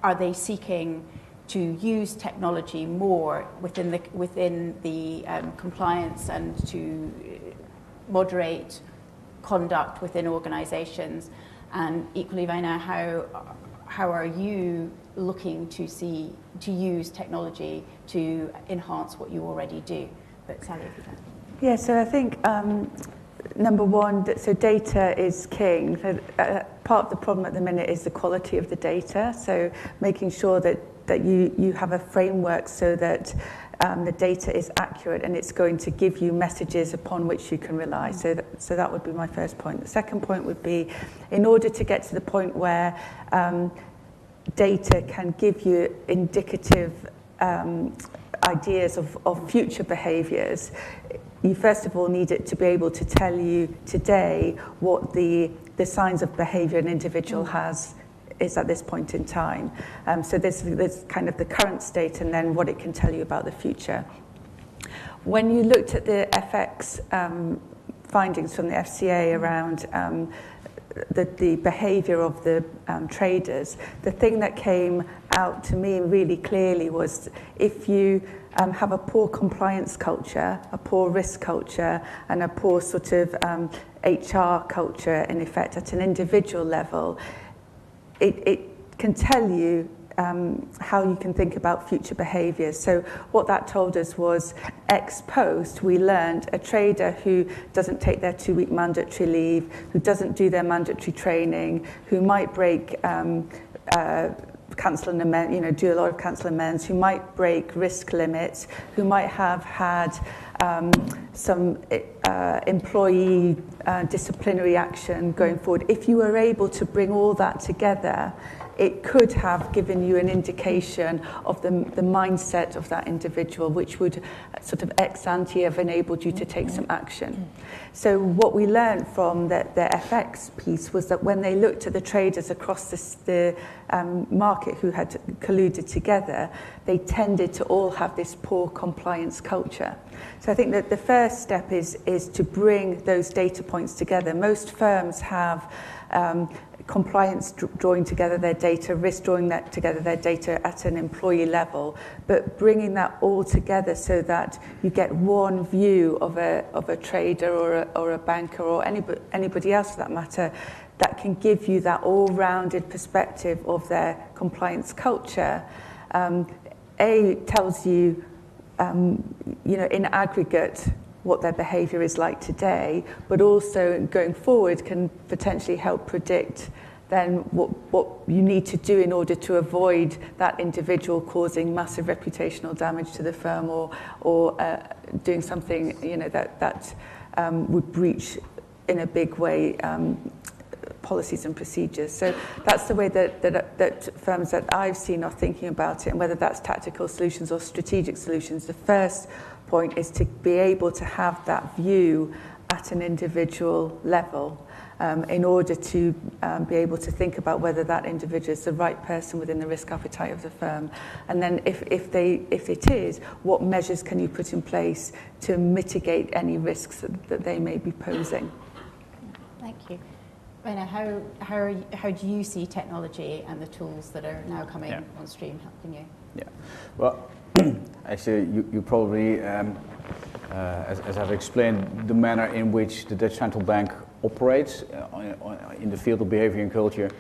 are they seeking to use technology more within the compliance and to moderate conduct within organizations? And equally, Wynand, how are you looking to use technology to enhance what you already do? But Sally, if you can. Yeah, so I think number one, so data is king. Part of the problem at the minute is the quality of the data. So making sure that you have a framework so that the data is accurate and it's going to give you messages upon which you can rely. So that would be my first point. The second point would be, in order to get to the point where data can give you indicative ideas of future behaviours, you first of all need it to be able to tell you today what the signs of behaviour an individual is at this point in time. So there's kind of the current state and then what it can tell you about the future. When you looked at the FX findings from the FCA around the behaviour of the traders, the thing that came out to me really clearly was if you have a poor compliance culture, a poor risk culture, and a poor sort of HR culture, in effect, at an individual level, it can tell you how you can think about future behaviours. So what that told us was, ex post, we learned a trader who doesn't take their 2-week mandatory leave, who doesn't do their mandatory training, who might break cancel and amend, do a lot of cancel and amends, who might break risk limits, who might have had some employee disciplinary action going forward. If you were able to bring all that together, it could have given you an indication of the mindset of that individual, which would sort of ex ante have enabled you to take some action. So what we learned from the FX piece was that when they looked at the traders across the market who had colluded together, they tended to all have this poor compliance culture. So I think that the first step is to bring those data points together. Most firms have compliance drawing together their data, risk drawing together their data at an employee level, but bringing that all together so that you get one view of a trader or a banker or anybody else for that matter, that can give you that all-rounded perspective of their compliance culture. Tells you, in aggregate, what their behaviour is like today, but also going forward can potentially help predict then what you need to do in order to avoid that individual causing massive reputational damage to the firm or doing something that would breach in a big way policies and procedures. So that's the way that firms that I've seen are thinking about it, and whether that's tactical solutions or strategic solutions. The first point is to be able to have that view at an individual level in order to be able to think about whether that individual is the right person within the risk appetite of the firm. And then if it is, what measures can you put in place to mitigate any risks that they may be posing? Thank you. Raina, how do you see technology and the tools that are now coming on stream helping you? Yeah, well, actually, you probably, as I've explained, the manner in which the Dutch Central Bank operates in the field of behavior and culture,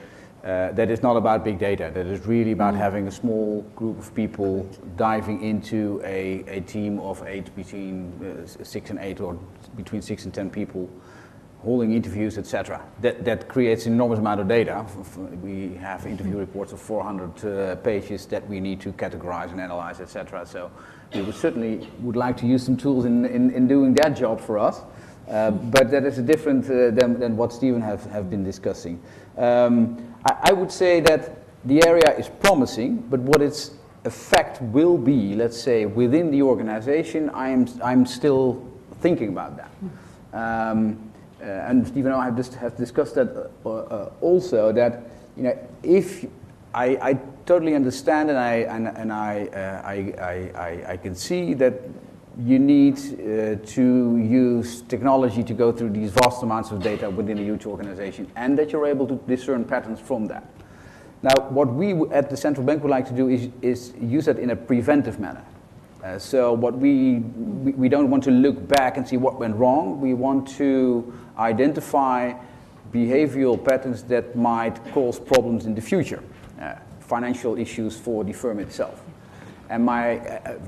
that is not about big data. That is really about having a small group of people diving into a team of between 6 and 8 or between 6 and 10 people, holding interviews, etc. That creates an enormous amount of data. We have interview reports of 400 pages that we need to categorize and analyze, etc. So we certainly would like to use some tools in doing that job for us. But that is different than what Stephen have been discussing. I would say that the area is promising, but what its effect will be, let's say, within the organization, I'm still thinking about that. And Stephen and I have discussed that also, that if I totally understand and I can see that you need to use technology to go through these vast amounts of data within a huge organization, and that you're able to discern patterns from that. Now, what we at the central bank would like to do is use that in a preventive manner. So what we don't want to look back and see what went wrong. We want to identify behavioral patterns that might cause problems in the future. financial issues for the firm itself. And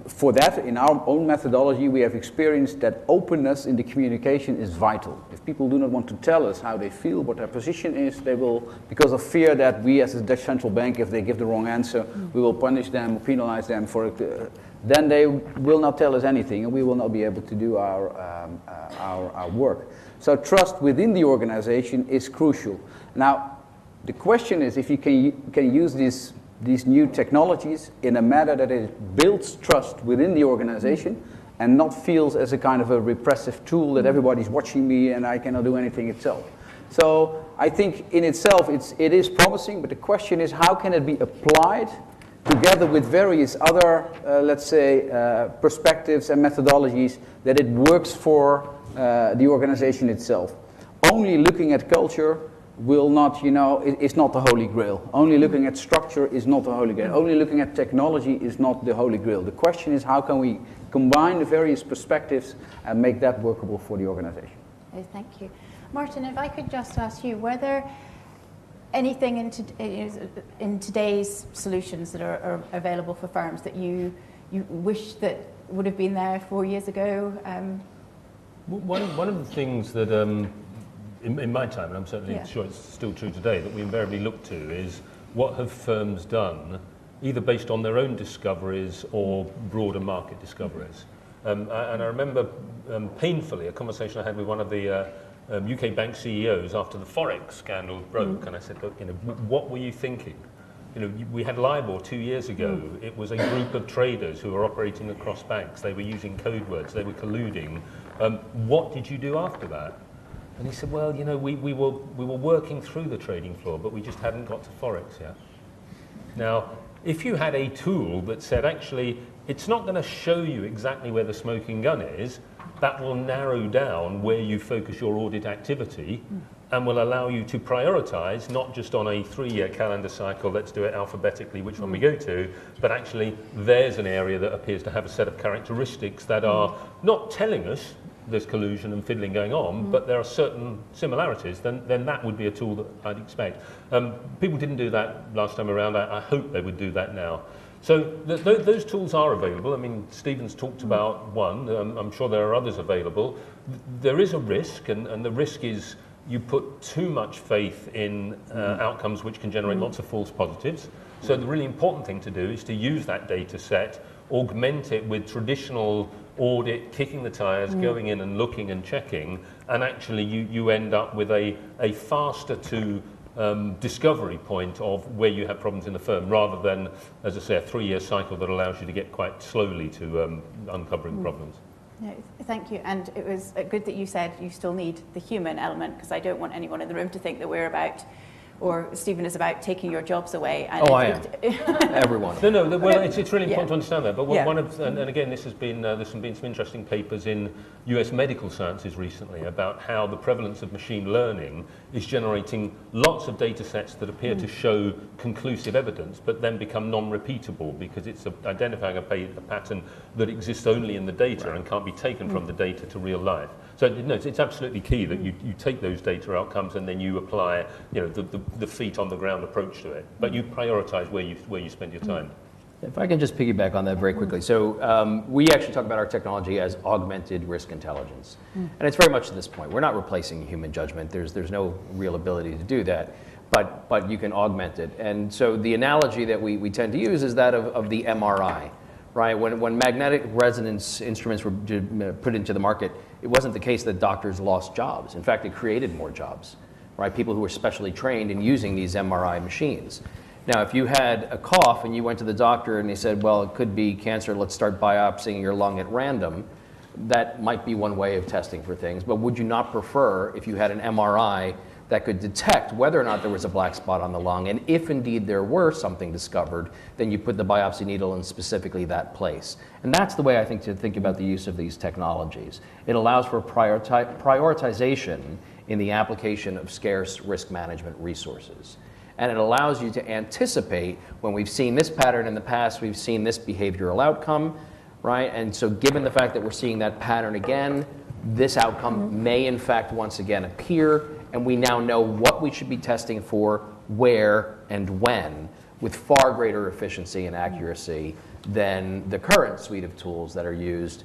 for that, in our own methodology, we have experienced that openness in the communication is vital. If people do not want to tell us how they feel, what their position is, they will, because of fear that we as the Dutch Central Bank, if they give the wrong answer, we will punish them or penalize them for it, then they will not tell us anything and we will not be able to do our work. So trust within the organization is crucial. Now, the question is if you can use these new technologies in a manner that it builds trust within the organization and not feels as a kind of a repressive tool that everybody's watching me and I cannot do anything itself. So I think in itself it is promising, but the question is how can it be applied together with various other, let's say, perspectives and methodologies that it works for the organization itself. Only looking at culture will not, it's not the holy grail. Only looking at structure is not the holy grail. Only looking at technology is not the holy grail. The question is how can we combine the various perspectives and make that workable for the organization. Thank you. Martin, if I could just ask you, were there anything in today's solutions that are available for firms that you wish that would have been there 4 years ago? One of the things that in my time, and I'm certainly sure it's still true today, that we invariably look to is what have firms done, either based on their own discoveries or broader market discoveries. And I remember painfully a conversation I had with one of the UK bank CEOs after the Forex scandal broke, and I said, look, what were you thinking? We had LIBOR 2 years ago. It was a group of traders who were operating across banks. They were using code words. They were colluding. What did you do after that? And he said, well, we were working through the trading floor, but we just hadn't got to Forex yet. Now, if you had a tool that said, actually, it's not going to show you exactly where the smoking gun is, that will narrow down where you focus your audit activity and will allow you to prioritize, not just on a 3-year calendar cycle, let's do it alphabetically, which one we go to, but actually there's an area that appears to have a set of characteristics that are not telling us there's collusion and fiddling going on, but there are certain similarities, then that would be a tool that I'd expect. People didn't do that last time around. I hope they would do that now. So those tools are available. I mean, Stephen's talked about one. I'm sure there are others available. There is a risk, and the risk is you put too much faith in outcomes which can generate lots of false positives. So the really important thing to do is to use that data set, augment it with traditional audit, kicking the tires, going in and looking and checking, and actually you end up with a faster to discovery point of where you have problems in the firm, rather than, as I say, a 3-year cycle that allows you to get quite slowly to uncovering problems. No, thank you. And it was good that you said you still need the human element, because I don't want anyone in the room to think that we're about, or Stephen is about taking your jobs away. And I am. Everyone. No. Well, it's really important to understand that. But one of, and again, there's been some interesting papers in US medical sciences recently about how the prevalence of machine learning is generating lots of data sets that appear to show conclusive evidence, but then become non-repeatable because it's identifying a pattern that exists only in the data and can't be taken from the data to real life. So it's absolutely key that you take those data outcomes and then you apply, the feet on the ground approach to it. But you prioritize where you spend your time. If I can just piggyback on that very quickly. So we actually talk about our technology as augmented risk intelligence. And it's very much to this point. We're not replacing human judgment. There's no real ability to do that. But you can augment it. And so the analogy that we tend to use is that of the MRI. Right? When magnetic resonance instruments were put into the market, it wasn't the case that doctors lost jobs. In fact, it created more jobs. Right? People who were specially trained in using these MRI machines. Now, if you had a cough and you went to the doctor and they said, well, it could be cancer, let's start biopsying your lung at random, that might be one way of testing for things. But would you not prefer, if you had an MRI that could detect whether or not there was a black spot on the lung, and if indeed there were something discovered, then you put the biopsy needle in specifically that place. And that's the way I think to think about the use of these technologies. It allows for prioritization in the application of scarce risk management resources. And it allows you to anticipate, when we've seen this pattern in the past, we've seen this behavioral outcome, right? And so given the fact that we're seeing that pattern again, this outcome may in fact once again appear, and we now know what we should be testing for, where, and when, with far greater efficiency and accuracy than the current suite of tools that are used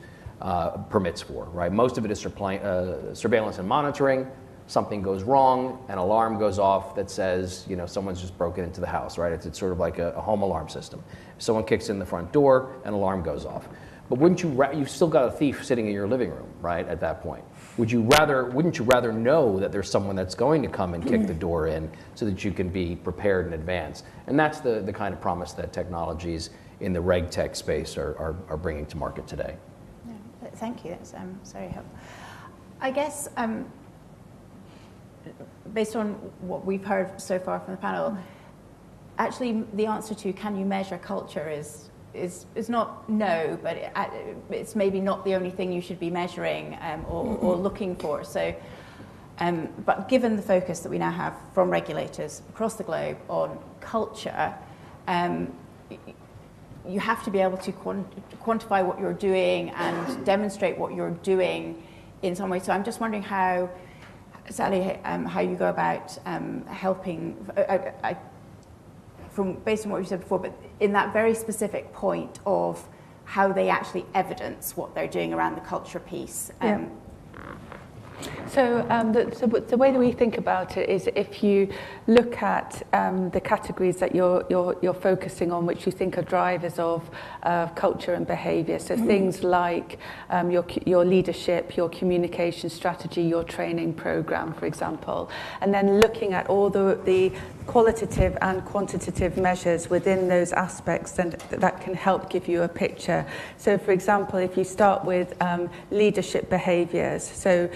permits for, right? Most of it is surveillance and monitoring. Something goes wrong, an alarm goes off that says, someone's just broken into the house, right? It's sort of like a home alarm system. If someone kicks in the front door, an alarm goes off. But you've still got a thief sitting in your living room, right, at that point. Wouldn't you rather know that there's someone that's going to come and kick the door in so that you can be prepared in advance? And that's the kind of promise that technologies in the reg tech space are bringing to market today. Yeah, thank you. That's very helpful. I guess, based on what we've heard so far from the panel, actually the answer to can you measure culture is not no, but it's maybe not the only thing you should be measuring or looking for. So, but given the focus that we now have from regulators across the globe on culture, you have to be able to quantify what you're doing and demonstrate what you're doing in some way. So I'm just wondering how, Sally, how you go about helping, based on what you said before, but in that very specific point of how they actually evidence what they're doing around the culture piece. So the way that we think about it is if you look at the categories that you're focusing on, which you think are drivers of culture and behaviour. So things like your leadership, your communication strategy, your training programme, for example, and then looking at all the qualitative and quantitative measures within those aspects, and that can help give you a picture. So, for example, if you start with leadership behaviours, so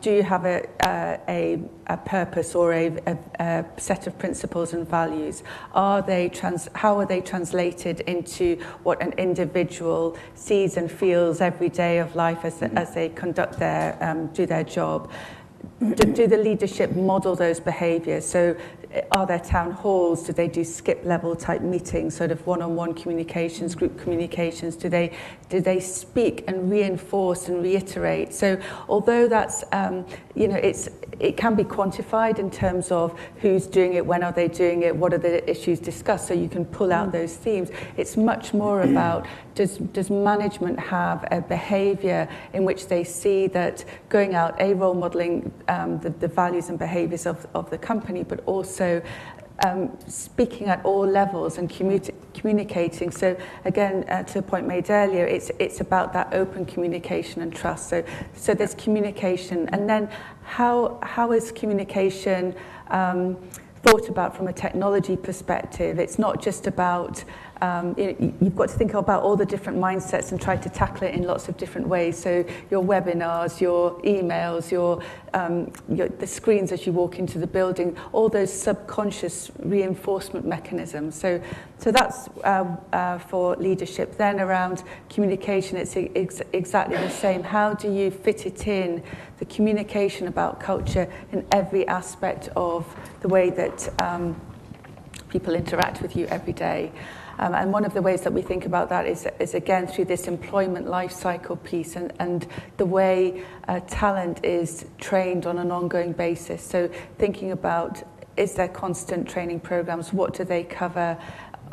do you have a purpose or a set of principles and values? How are they translated into what an individual sees and feels every day of life as they conduct do their job? Do the leadership model those behaviours? So are there town halls? Do they do skip level type meetings, sort of one-on-one communications, group communications? Do they speak and reinforce and reiterate? So although that's, it can be quantified in terms of who's doing it, when are they doing it, what are the issues discussed, so you can pull out those themes. It's much more about does management have a behaviour in which they see that going out, role modelling the values and behaviours of the company, but also speaking at all levels and communicating. So again, to the point made earlier, it's about that open communication and trust. So there's communication, and then how is communication thought about from a technology perspective? It's not just about you've got to think about all the different mindsets and try to tackle it in lots of different ways. So your webinars, your emails, the screens as you walk into the building, all those subconscious reinforcement mechanisms. So that's for leadership. Then around communication, it's exactly the same. How do you fit it in, the communication about culture, in every aspect of the way that people interact with you every day? And one of the ways that we think about that is again through this employment life cycle piece and the way talent is trained on an ongoing basis. So thinking about, is there constant training programs? What do they cover?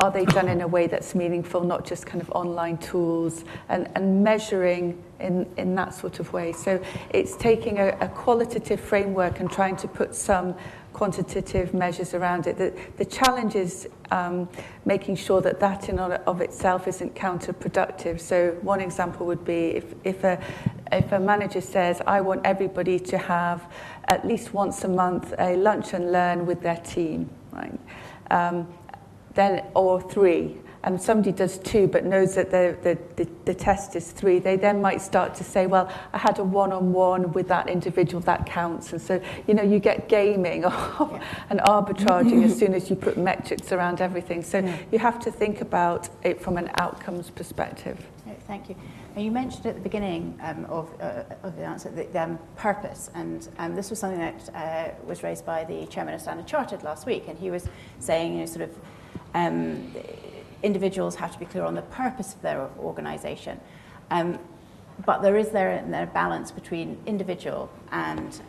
Are they done in a way that's meaningful, not just kind of online tools, and measuring in that sort of way? So it's taking a qualitative framework and trying to put some quantitative measures around it. The challenge is making sure that in and of itself isn't counterproductive. So one example would be if a manager says, I want everybody to have at least once a month a lunch and learn with their team, right? Then, or 3, and somebody does 2 but knows that the test is 3, they then might start to say, well, I had a one-on-one with that individual, that counts. And so, you get gaming and arbitraging as soon as you put metrics around everything. So you have to think about it from an outcomes perspective. Thank you. And you mentioned at the beginning of the answer the purpose, and this was something that was raised by the chairman of Standard Chartered last week, and he was saying, individuals have to be clear on the purpose of their organisation, but there is a balance between individual and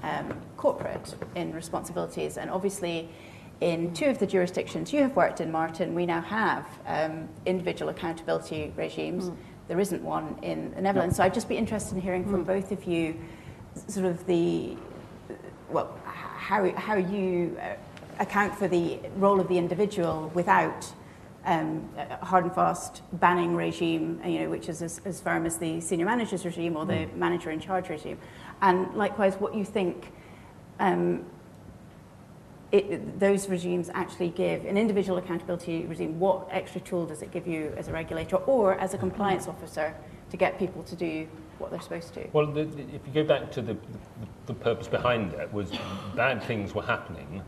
corporate in responsibilities, and obviously in 2 of the jurisdictions you have worked in, Martin, we now have individual accountability regimes. There isn't one in the Netherlands. So I'd just be interested in hearing from both of you sort of how you account for the role of the individual without a hard and fast banning regime, which is as firm as the senior managers regime or the manager in charge regime. And likewise, what you think those regimes actually give an individual accountability regime. What extra tool does it give you as a regulator or as a compliance officer to get people to do what they're supposed to? Well, if you go back to the purpose behind it was bad things were happening,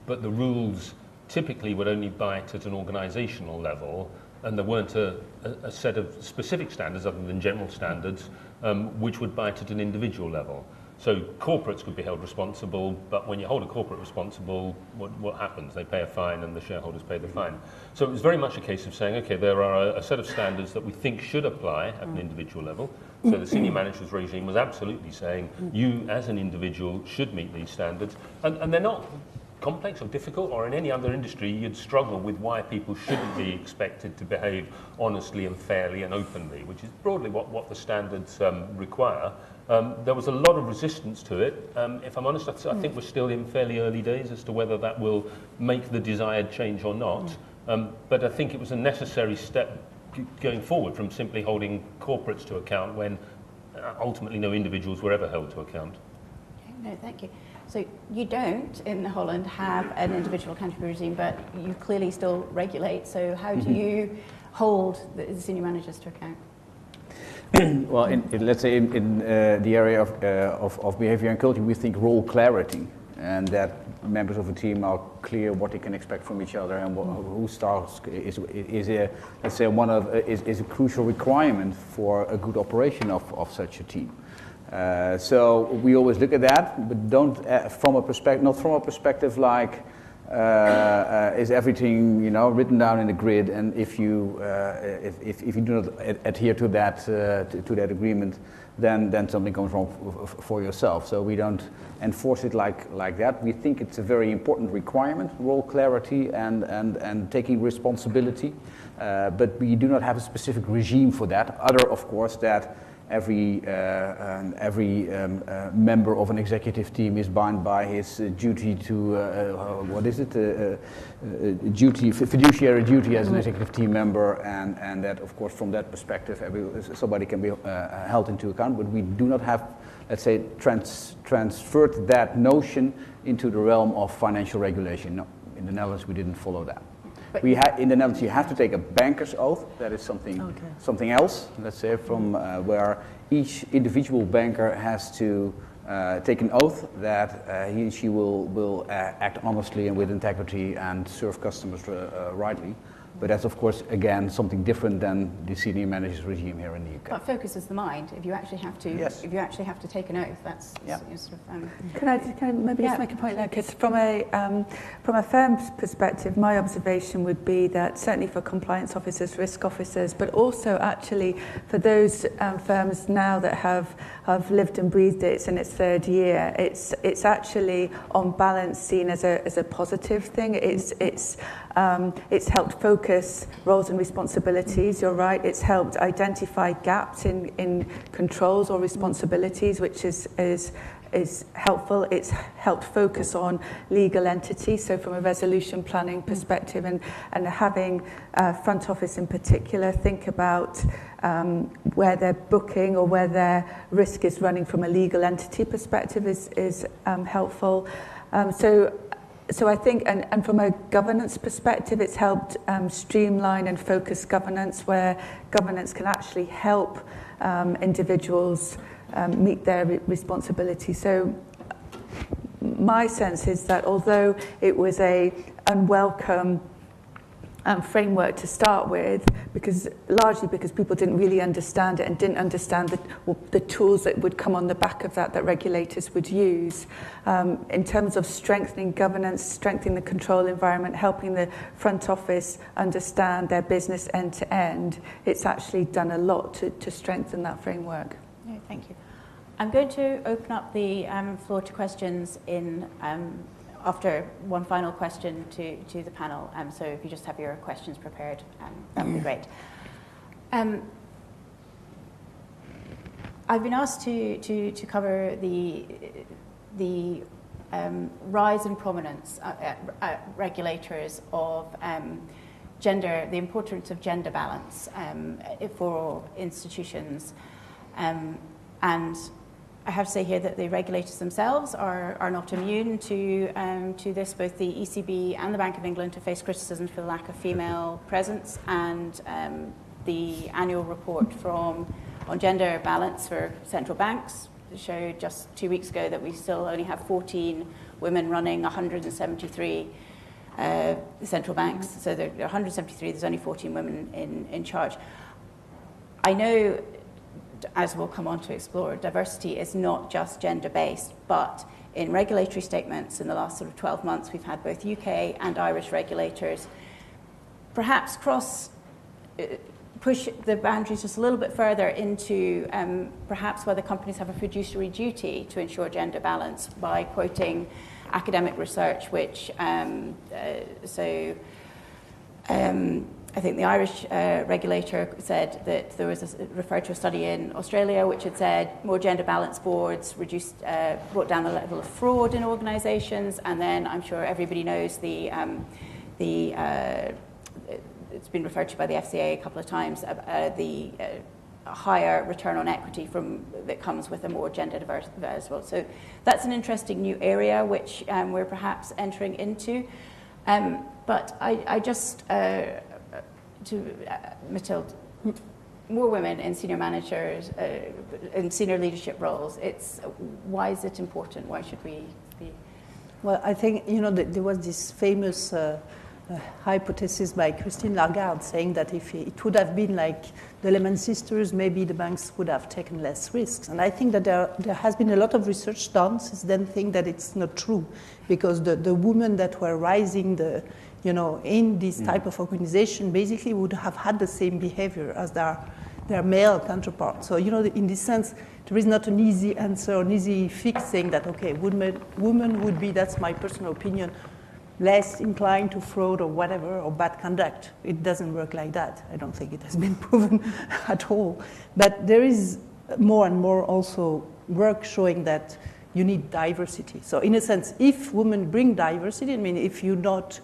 but the rules typically would only bite at an organisational level, and there weren't a set of specific standards other than general standards which would bite at an individual level. So corporates could be held responsible, but when you hold a corporate responsible, what happens? They pay a fine and the shareholders pay the fine. So it was very much a case of saying, okay, there are a set of standards that we think should apply at an individual level. So the senior managers regime was absolutely saying, you as an individual should meet these standards. And they're not complex or difficult, or in any other industry you'd struggle with why people shouldn't be expected to behave honestly and fairly and openly, which is broadly what the standards require. There was a lot of resistance to it. If I'm honest, I think we're still in fairly early days as to whether that will make the desired change or not. But I think it was a necessary step going forward from simply holding corporates to account when ultimately no individuals were ever held to account. Okay, no, thank you. So you don't, in Holland, have an individual accountability regime, but you clearly still regulate. So how do you hold the senior managers to account? Well, let's say in the area of behavior and culture, we think role clarity, and that members of a team are clear what they can expect from each other, and whose task is a crucial requirement for a good operation of such a team. So we always look at that, but don't not from a perspective like is everything written down in the grid, and if you do not adhere to that agreement, then something comes wrong for yourself. So we don't enforce it like that. We think it's a very important requirement, role clarity and taking responsibility, but we do not have a specific regime for that. Other, of course, that every member of an executive team is bound by his duty to fiduciary duty as an executive team member, and that, of course, from that perspective, somebody can be held into account. But we do not have, let's say, transferred that notion into the realm of financial regulation. No, in the Netherlands we didn't follow that. In the Netherlands, you have to take a banker's oath. That is something else, let's say, from where each individual banker has to take an oath that he and she will act honestly and with integrity and serve customers rightly. But that's, of course, again, something different than the senior managers regime here in the UK. But focuses the mind. If you actually have to, if you actually have to take an oath, that's sort of. Can I maybe just make a point there? Because from a firm's perspective, my observation would be that certainly for compliance officers, risk officers, but also actually for those firms now that have lived and breathed it, it's in its third year. It's actually on balance seen as a positive thing. It's helped focus roles and responsibilities, you're right. It's helped identify gaps in controls or responsibilities, which is helpful. It's helped focus on legal entities, so from a resolution planning perspective, and having front office in particular think about where they're booking or where their risk is running from a legal entity perspective is helpful. So I think, and from a governance perspective, it's helped streamline and focus governance, where governance can actually help individuals meet their responsibility. So my sense is that although it was a unwelcome framework to start with, largely because people didn't really understand it and didn't understand the tools that would come on the back of that regulators would use. In terms of strengthening governance, strengthening the control environment, helping the front office understand their business end to end, it's actually done a lot to strengthen that framework. No, thank you. I'm going to open up the floor to questions after one final question to the panel. So if you just have your questions prepared, that would be great. I've been asked to cover the rise in prominence at regulators of gender, the importance of gender balance for institutions. And I have to say here that the regulators themselves are not immune to this. Both the ECB and the Bank of England have faced criticism for the lack of female presence, and the annual report on gender balance for central banks showed just 2 weeks ago that we still only have 14 women running 173 central banks. So there are 173, there's only 14 women in charge. I know, as we'll come on to explore, diversity is not just gender-based, but in regulatory statements in the last sort of 12 months, we've had both UK and Irish regulators perhaps push the boundaries just a little bit further into perhaps whether companies have a fiduciary duty to ensure gender balance by quoting academic research, which I think the Irish regulator said that there was referred to a study in Australia which had said more gender balanced boards brought down the level of fraud in organisations, and then I'm sure everybody knows it's been referred to by the FCA a couple of times, the higher return on equity that comes with a more gender diverse world. So that's an interesting new area which we're perhaps entering into. But I just, Mathilde, more women in senior managers, in senior leadership roles, why is it important? Why should we be? Well, I think, there was this famous hypothesis by Christine Lagarde saying that if it would have been like the Lehman Sisters, maybe the banks would have taken less risks. And I think that there has been a lot of research done since then, think that it's not true, because the women that were rising in this type of organization basically would have had the same behavior as their male counterparts. So, in this sense, there is not an easy answer, an easy fix saying that, okay, women would be, that's my personal opinion, less inclined to fraud or whatever, or bad conduct. It doesn't work like that. I don't think it has been proven at all. But there is more and more also work showing that you need diversity. So in a sense, if women bring diversity, if you not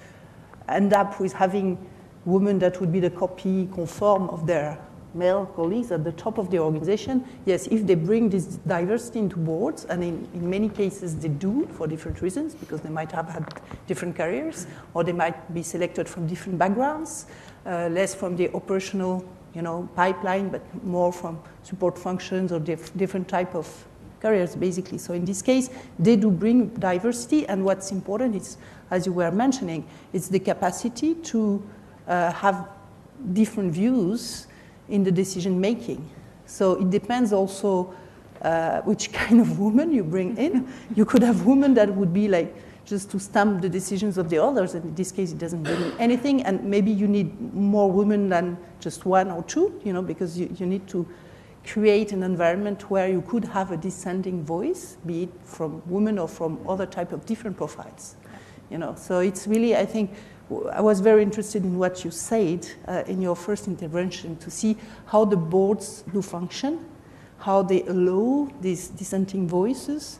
end up with having women that would be the copy conform of their male colleagues at the top of the organization, yes, if they bring this diversity into boards, and in many cases they do for different reasons, because they might have had different careers, or they might be selected from different backgrounds, less from the operational pipeline, but more from support functions or different type of careers, basically. So in this case, they do bring diversity, and what's important is, as you were mentioning, it's the capacity to have different views in the decision making. So it depends also which kind of woman you bring in. You could have women that would be like just to stamp the decisions of the others, and in this case it doesn't bring anything, and maybe you need more women than just one or two, because you need to create an environment where you could have a dissenting voice, be it from women or from other type of different profiles. So it's really, I think, I was very interested in what you said in your first intervention, to see how the boards do function, how they allow these dissenting voices,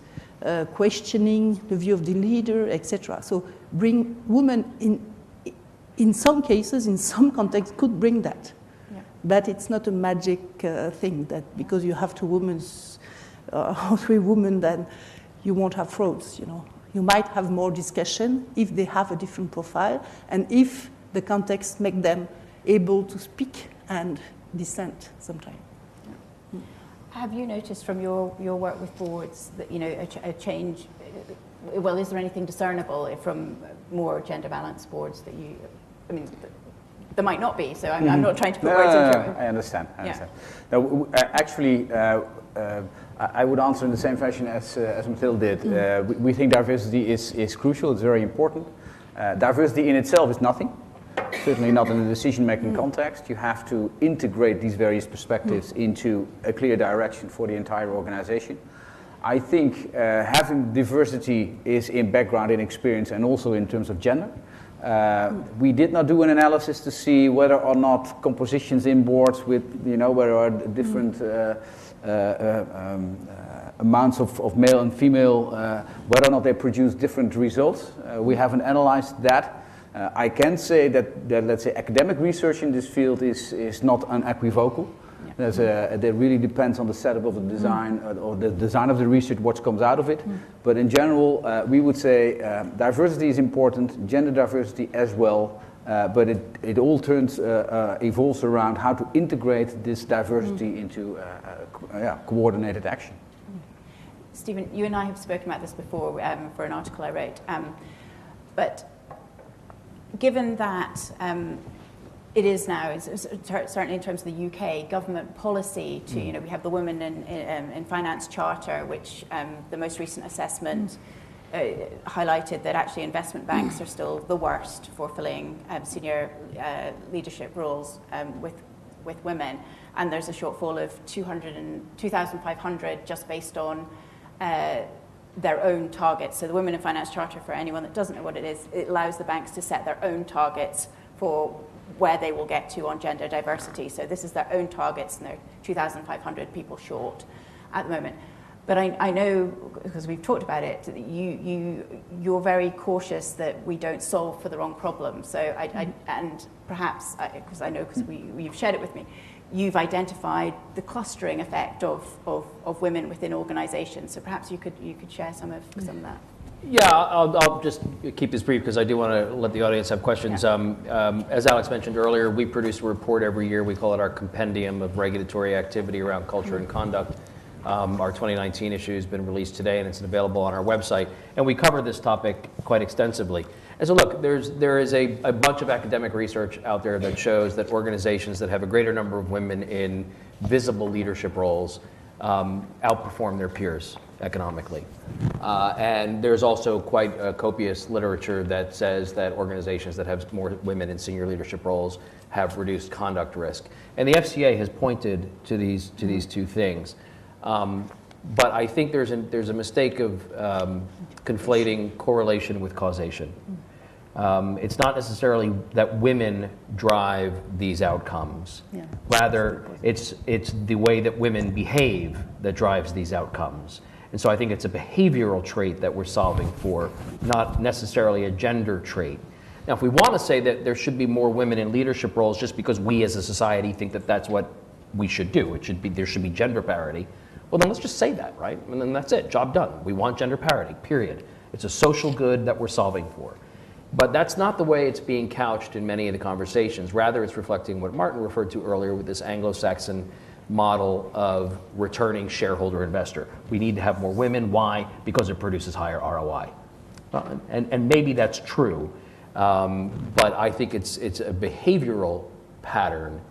questioning the view of the leader, etc. So bring women in some cases, in some contexts, could bring that. Yeah. But it's not a magic thing that because you have 2 women or 3 women, then you won't have frauds, You might have more discussion if they have a different profile, and if the context make them able to speak and dissent sometimes. Yeah. Have you noticed from your work with boards that a change? Well, is there anything discernible from more gender balanced boards that you? There might not be. So I'm not trying to put words into it. I understand. No, actually. I would answer in the same fashion as Mathilde did. We think diversity is crucial, it's very important. Diversity in itself is nothing, certainly not in a decision-making context. You have to integrate these various perspectives into a clear direction for the entire organization. I think having diversity is in background, in experience, and also in terms of gender. We did not do an analysis to see whether or not compositions in boards with, where are different amounts of male and female, whether or not they produce different results. We haven't analyzed that. I can say that, let's say, academic research in this field is not unequivocal. That really depends on the setup of the design or the design of the research, what comes out of it. But in general, we would say diversity is important, gender diversity as well, but it all evolves around how to integrate this diversity into coordinated action. Stephen, you and I have spoken about this before for an article I wrote, but given that it is now, certainly in terms of the UK, government policy to, we have the Women in Finance Charter, which the most recent assessment highlighted that actually investment banks are still the worst for filling senior leadership roles with women. And there's a shortfall of 2,500 just based on their own targets. So the Women in Finance Charter, for anyone that doesn't know what it is, it allows the banks to set their own targets for where they will get to on gender diversity. So this is their own targets, and they're 2,500 people short at the moment. But I know, because we've talked about it, that you're very cautious that we don't solve for the wrong problem. So and perhaps, because I know, because you've shared it with me, you've identified the clustering effect of women within organizations. So perhaps you could share some of that. Yeah, I'll just keep this brief because I do want to let the audience have questions. Yeah. As Alex mentioned earlier, we produce a report every year. We call it our compendium of regulatory activity around culture and conduct. Our 2019 issue has been released today, and it's available on our website. And we cover this topic quite extensively. And so look, there is a bunch of academic research out there that shows that organizations that have a greater number of women in visible leadership roles outperform their peers economically. And there's also quite a copious literature that says that organizations that have more women in senior leadership roles have reduced conduct risk. And the FCA has pointed to these two things. But I think there's a mistake of conflating correlation with causation. It's not necessarily that women drive these outcomes. Yeah. Rather, it's the way that women behave that drives these outcomes. And so I think it's a behavioral trait that we're solving for, not necessarily a gender trait. Now, if we want to say that there should be more women in leadership roles just because we as a society think that that's what we should do, there should be gender parity, well, then let's just say that, right? And then that's it, job done. We want gender parity, period. It's a social good that we're solving for. But that's not the way it's being couched in many of the conversations. Rather, it's reflecting what Martin referred to earlier with this Anglo-Saxon model of returning shareholder investor. We need to have more women. Why? Because it produces higher ROI. And maybe that's true, but I think it's a behavioral pattern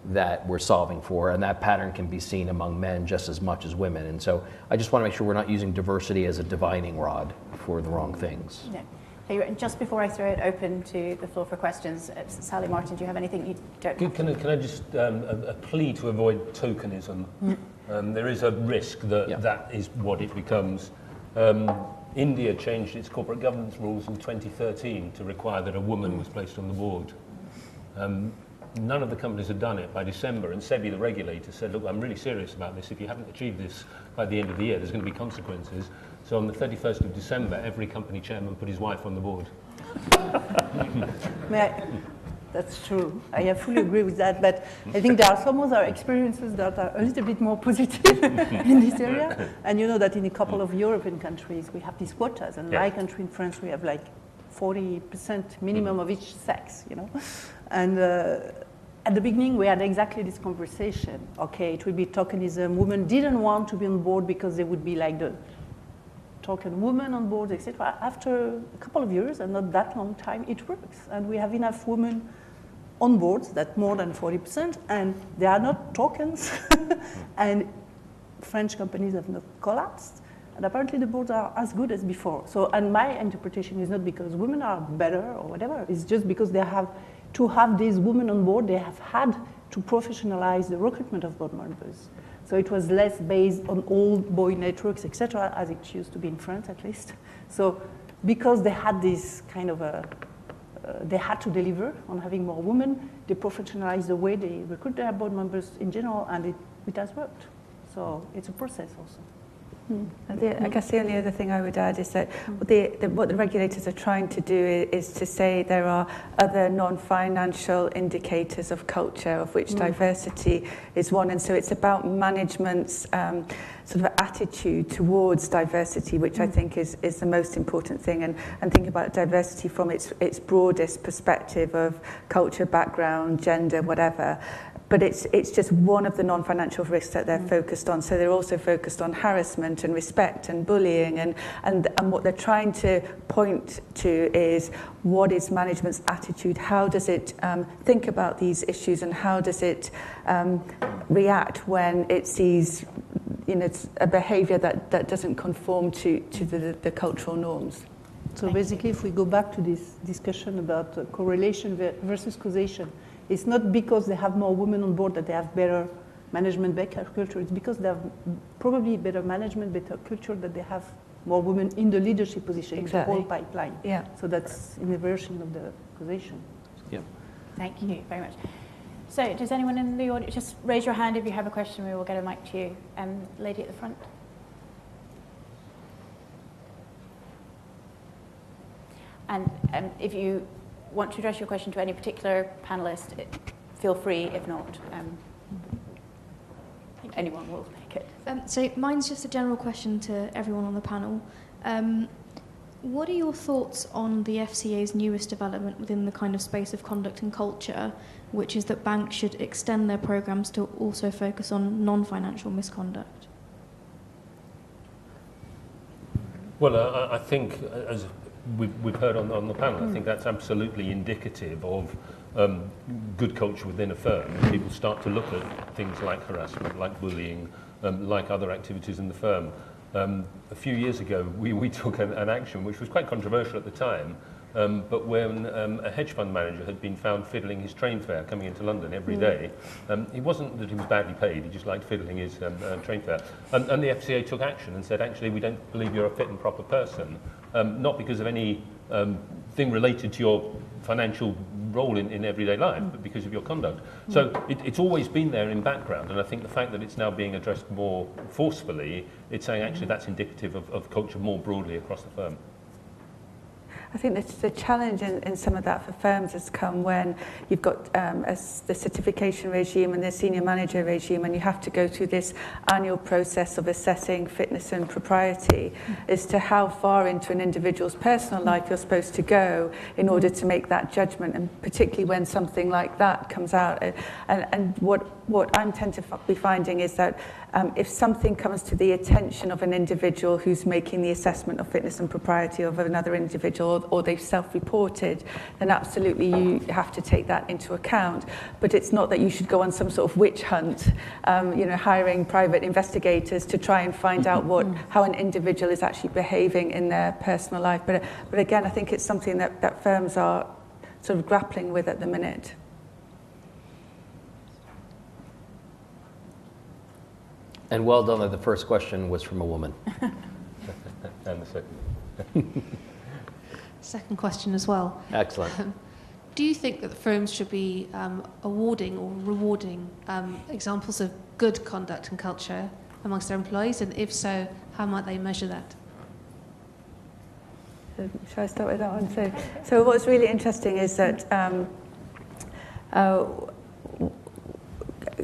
that we're solving for, and that pattern can be seen among men just as much as women. And so I just want to make sure we're not using diversity as a divining rod for the wrong things. Yeah. Just before I throw it open to the floor for questions, Sally, Martin, do you have anything you don't? Can I just a plea to avoid tokenism? There is a risk that that is what it becomes. India changed its corporate governance rules in 2013 to require that a woman was placed on the board. None of the companies had done it by December, and SEBI, the regulator, said, look, I'm really serious about this. If you haven't achieved this by the end of the year, there's going to be consequences. So on the 31st of December, every company chairman put his wife on the board. That's true. I fully agree with that, but I think there are some other experiences that are a little bit more positive in this area. And you know that in a couple of European countries, we have these quotas. And my country in France, we have like 40% minimum of each sex, And at the beginning, we had exactly this conversation. Okay, it would be tokenism. Women didn't want to be on board because they would be like the token women on board, etc. After a couple of years, and not that long time, it works. And we have enough women on boards, that more than 40%, and they are not tokens. And French companies have not collapsed. And apparently the boards are as good as before. So, and my interpretation is not because women are better or whatever, it's just because they have to have these women on board, they have had to professionalize the recruitment of board members. So it was less based on old boy networks, etc., as it used to be in France, at least. So because they had this kind of they had to deliver on having more women, they professionalized the way they recruit their board members in general, and it has worked. So it's a process also. I guess the only other thing I would add is that what the regulators are trying to do is to say there are other non-financial indicators of culture, of which diversity is one. And so it's about management's sort of attitude towards diversity, which I think is the most important thing, and think about diversity from its broadest perspective of culture, background, gender, whatever. But it's just one of the non-financial risks that they're focused on. So they're also focused on harassment and respect and bullying, and what they're trying to point to is what is management's attitude, how does it think about these issues, and how does it react when it sees a behavior that doesn't conform to the cultural norms. So basically, if we go back to this discussion about correlation versus causation, it's not because they have more women on board that they have better management, better culture. It's because they have probably better management, better culture, that they have more women in the leadership position, Exactly. in the whole pipeline. Yeah. So that's an inversion of the causation. Yeah. Thank you very much. So does anyone in the audience, just raise your hand if you have a question, we will get a mic to you. Lady at the front. And if you want to address your question to any particular panelist, feel free. If not, anyone will take it. So mine's just a general question to everyone on the panel. What are your thoughts on the FCA's newest development within the kind of space of conduct and culture, which is that banks should extend their programs to also focus on non-financial misconduct? Well, I think, as we've heard on the panel, I think that's absolutely indicative of good culture within a firm. People start to look at things like harassment, like bullying, like other activities in the firm. A few years ago, we took an action which was quite controversial at the time, but when a hedge fund manager had been found fiddling his train fare coming into London every day, it wasn't that he was badly paid, he just liked fiddling his train fare. And the FCA took action and said, actually, we don't believe you're a fit and proper person, not because of any thing related to your financial role in everyday life, but because of your conduct. So it's always been there in background, and I think the fact that it's now being addressed more forcefully, it's saying actually that's indicative of culture more broadly across the firm. I think the challenge in some of that for firms has come when you've got the certification regime and the senior manager regime, and you have to go through this annual process of assessing fitness and propriety as to how far into an individual's personal life you're supposed to go in order to make that judgment, and particularly when something like that comes out. And what I tend to be finding is that if something comes to the attention of an individual who's making the assessment of fitness and propriety of another individual, or they've self-reported, then absolutely you have to take that into account. But it's not that you should go on some sort of witch hunt, hiring private investigators to try and find out how an individual is actually behaving in their personal life. But again, I think it's something that firms are sort of grappling with at the minute. And well done that the first question was from a woman. And the second. Second question as well. Excellent. Do you think that the firms should be awarding or rewarding examples of good conduct and culture amongst their employees? And if so, how might they measure that? Shall I start with that one? So what's really interesting is that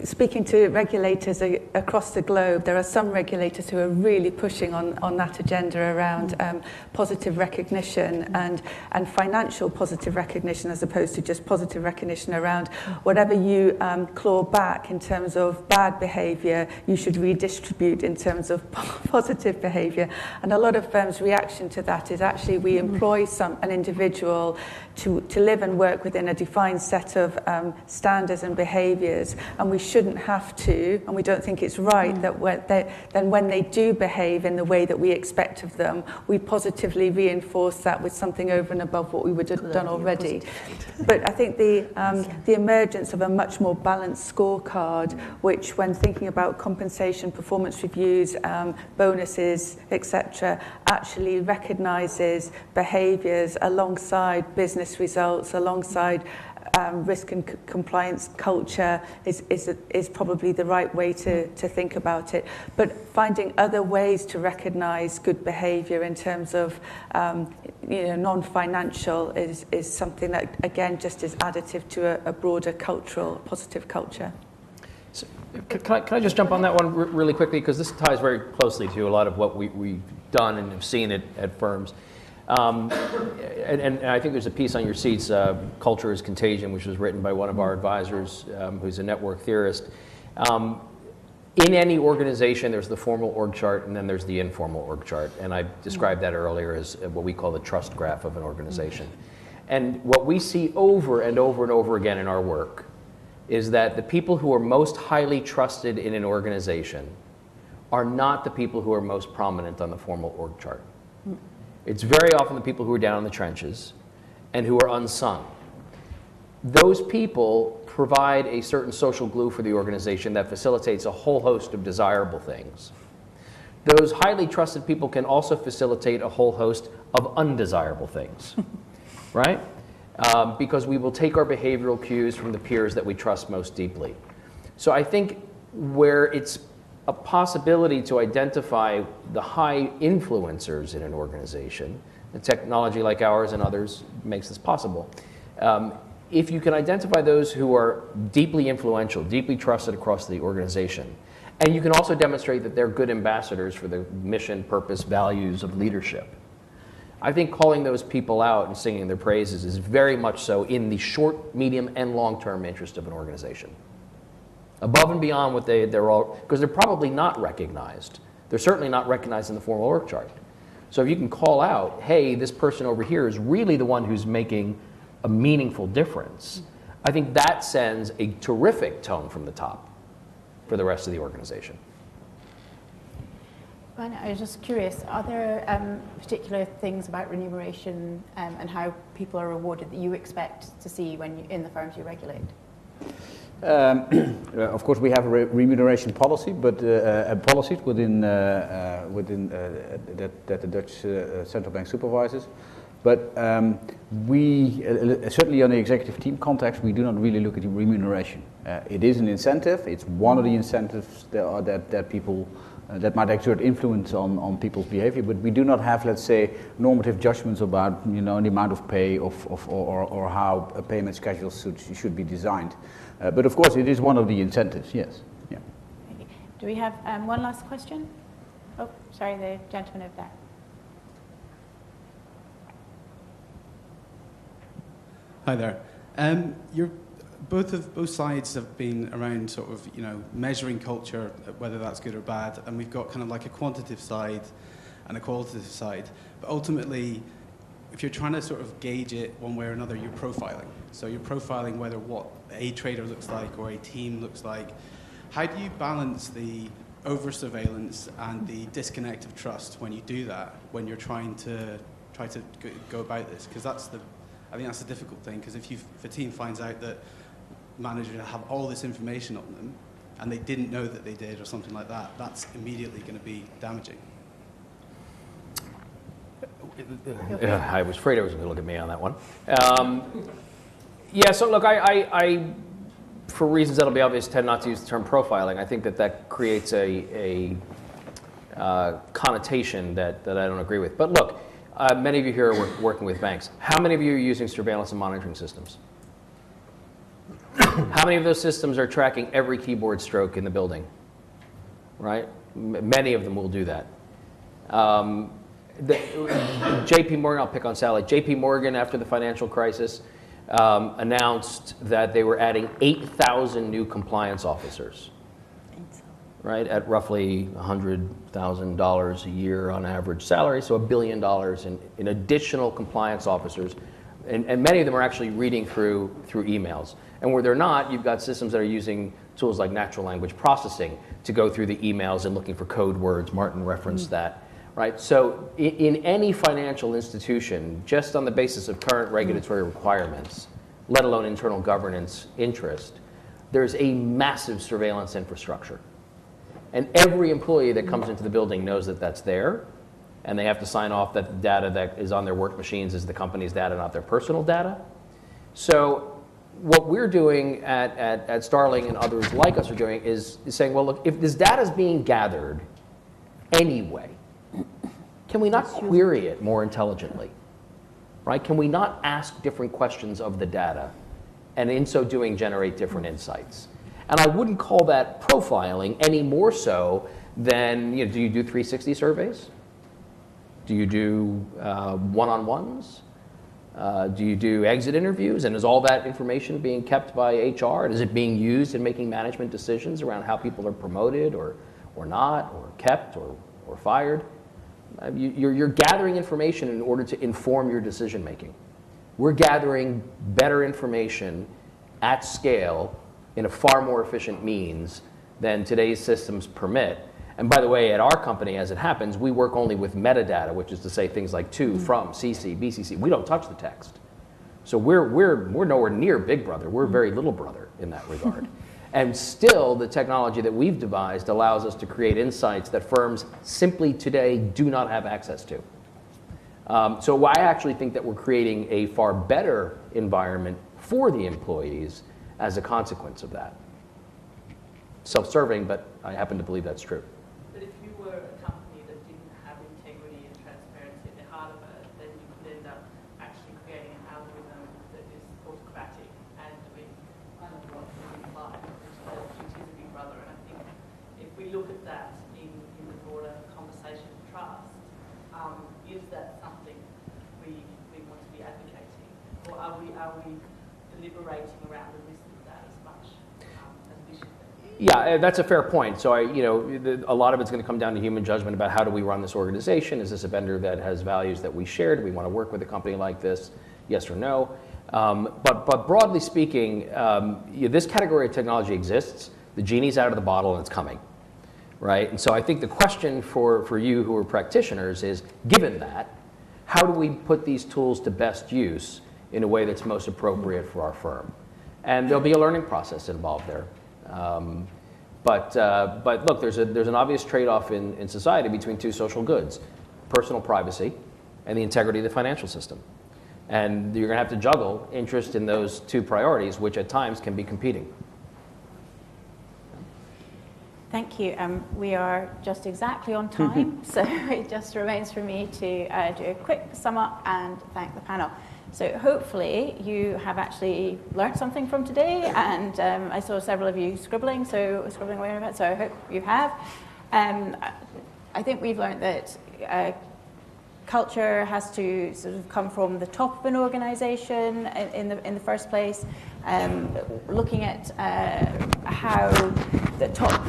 speaking to regulators across the globe, there are some regulators who are really pushing on that agenda around positive recognition and financial positive recognition, as opposed to just positive recognition around whatever you claw back in terms of bad behaviour, you should redistribute in terms of positive behaviour. And a lot of firms' reaction to that is actually we employ an individual to live and work within a defined set of standards and behaviours, and we shouldn't have to, and we don't think it's right that when they do behave in the way that we expect of them, we positively reinforce that with something over and above what we would have done already. But I think the emergence of a much more balanced scorecard, which when thinking about compensation, performance reviews, bonuses, etc., actually recognises behaviours alongside business results, alongside risk and compliance culture is probably the right way to think about it. But finding other ways to recognise good behaviour in terms of non-financial is something that, again, just is additive to a broader cultural, positive culture. So, can I just jump on that one really quickly, because this ties very closely to a lot of what we've done and have seen at firms. And I think there's a piece on your seats, Culture is Contagion, which was written by one of our advisors, who's a network theorist. In any organization, there's the formal org chart, and then there's the informal org chart. And I described that earlier as what we call the trust graph of an organization. And what we see over and over and over again in our work is that the people who are most highly trusted in an organization are not the people who are most prominent on the formal org chart. It's very often the people who are down in the trenches and who are unsung. Those people provide a certain social glue for the organization that facilitates a whole host of desirable things. Those highly trusted people can also facilitate a whole host of undesirable things, right? Because we will take our behavioral cues from the peers that we trust most deeply. So I think where it's a possibility to identify the high influencers in an organization, the technology like ours and others makes this possible. If you can identify those who are deeply influential, deeply trusted across the organization, and you can also demonstrate that they're good ambassadors for the mission, purpose, values of leadership, I think calling those people out and singing their praises is very much so in the short, medium, and long-term interest of an organization. Above and beyond what they're all, because they're probably not recognized. They're certainly not recognized in the formal org chart. So if you can call out, hey, this person over here is really the one who's making a meaningful difference, I think that sends a terrific tone from the top for the rest of the organization. Right, I was just curious, are there particular things about remuneration and how people are rewarded that you expect to see when in the firms you regulate? Of course, we have a remuneration policy, but policies within that the Dutch central bank supervises. But we certainly on the executive team context, we do not really look at the remuneration. It is an incentive. It's one of the incentives that people that might exert influence on people's behavior. But we do not have, let's say, normative judgments about the amount of pay or how a payment schedule should be designed. But of course, it is one of the incentives, yes. Yeah. Do we have one last question? Oh, sorry, the gentleman over there. Hi there. Both sides have been around sort of measuring culture, whether that's good or bad, and we've got kind of like a quantitative side and a qualitative side. But ultimately, if you're trying to sort of gauge it one way or another, you're profiling. So you're profiling whether what a trader looks like or a team looks like. How do you balance the over-surveillance and the disconnect of trust when you do that, when you're trying to go about this? Because I think that's the difficult thing, because if a team finds out that managers have all this information on them and they didn't know that they did or something like that, that's immediately going to be damaging. I was afraid I was going to look at me on that one. Yeah, so look, I, for reasons that'll be obvious, tend not to use the term profiling. I think that creates a connotation that I don't agree with. But look, many of you here are working with banks. How many of you are using surveillance and monitoring systems? How many of those systems are tracking every keyboard stroke in the building? Right? Many of them will do that. JP Morgan, I'll pick on Sally. JP Morgan, after the financial crisis, announced that they were adding 8,000 new compliance officers, right, at roughly $100,000 a year on average salary, so $1 billion in additional compliance officers. And many of them are actually reading through emails. And where they're not, you've got systems that are using tools like natural language processing to go through the emails and looking for code words. Martin referenced that, right? So in any financial institution, just on the basis of current regulatory requirements, let alone internal governance interest, there's a massive surveillance infrastructure. And every employee that comes into the building knows that that's there, and they have to sign off that the data that is on their work machines is the company's data, not their personal data. So what we're doing at Starling and others like us are doing is saying, well, look, if this data is being gathered anyway, can we not query it more intelligently? Right? Can we not ask different questions of the data, and in so doing generate different insights? And I wouldn't call that profiling any more so than, do you do 360 surveys? Do you do one-on-ones? Do you do exit interviews? And is all that information being kept by HR? And is it being used in making management decisions around how people are promoted or not, or kept or fired? You're gathering information in order to inform your decision making. We're gathering better information at scale in a far more efficient means than today's systems permit. And by the way, at our company, as it happens, we work only with metadata, which is to say things like to, from, CC, BCC. We don't touch the text. So we're nowhere near Big Brother. We're very little brother in that regard. And still, the technology that we've devised allows us to create insights that firms simply today do not have access to. So I actually think that we're creating a far better environment for the employees as a consequence of that. Self-serving, but I happen to believe that's true. But if you were a company that didn't have integrity and transparency at the heart of it, then you could end up actually creating an algorithm that is autocratic and doing kind of what we imply, which is a big brother. And I think if we look at that in the broader conversation of trust, is that something we want to be advocating? Or are we deliberating around the risk of that as much as we should be? Yeah, that's a fair point. So a lot of it's going to come down to human judgment about how do we run this organization? Is this a vendor that has values that we share? Do we want to work with a company like this? Yes or no? But broadly speaking, this category of technology exists. The genie's out of the bottle and it's coming, right? And so I think the question for you who are practitioners is, given that, how do we put these tools to best use in a way that's most appropriate for our firm? And there'll be a learning process involved there. But look, there's an obvious trade-off in society between two social goods: personal privacy and the integrity of the financial system. And you're going to have to juggle interest in those two priorities, which at times can be competing. Thank you. We are just exactly on time, so it just remains for me to do a quick sum up and thank the panel. So hopefully you have actually learned something from today, and I saw several of you scribbling away on it, so I hope you have. I think we've learned that culture has to sort of come from the top of an organization in the first place. Looking at how the top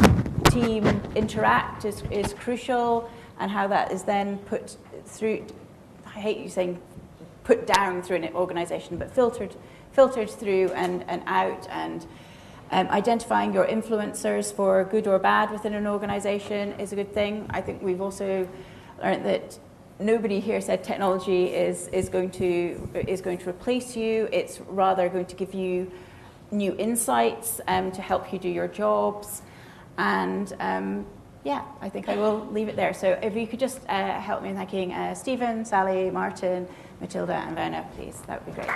team interact is crucial, and how that is then put through, I hate you saying put down through an organization, but filtered through and out, and identifying your influencers for good or bad within an organization is a good thing. I think we've also learned that nobody here said technology is going to replace you. It's rather going to give you new insights to help you do your jobs. And yeah, I think I will leave it there. So if you could just help me in thanking Stephen, Sally, Martin, Matilda, and Werner, please, that would be great.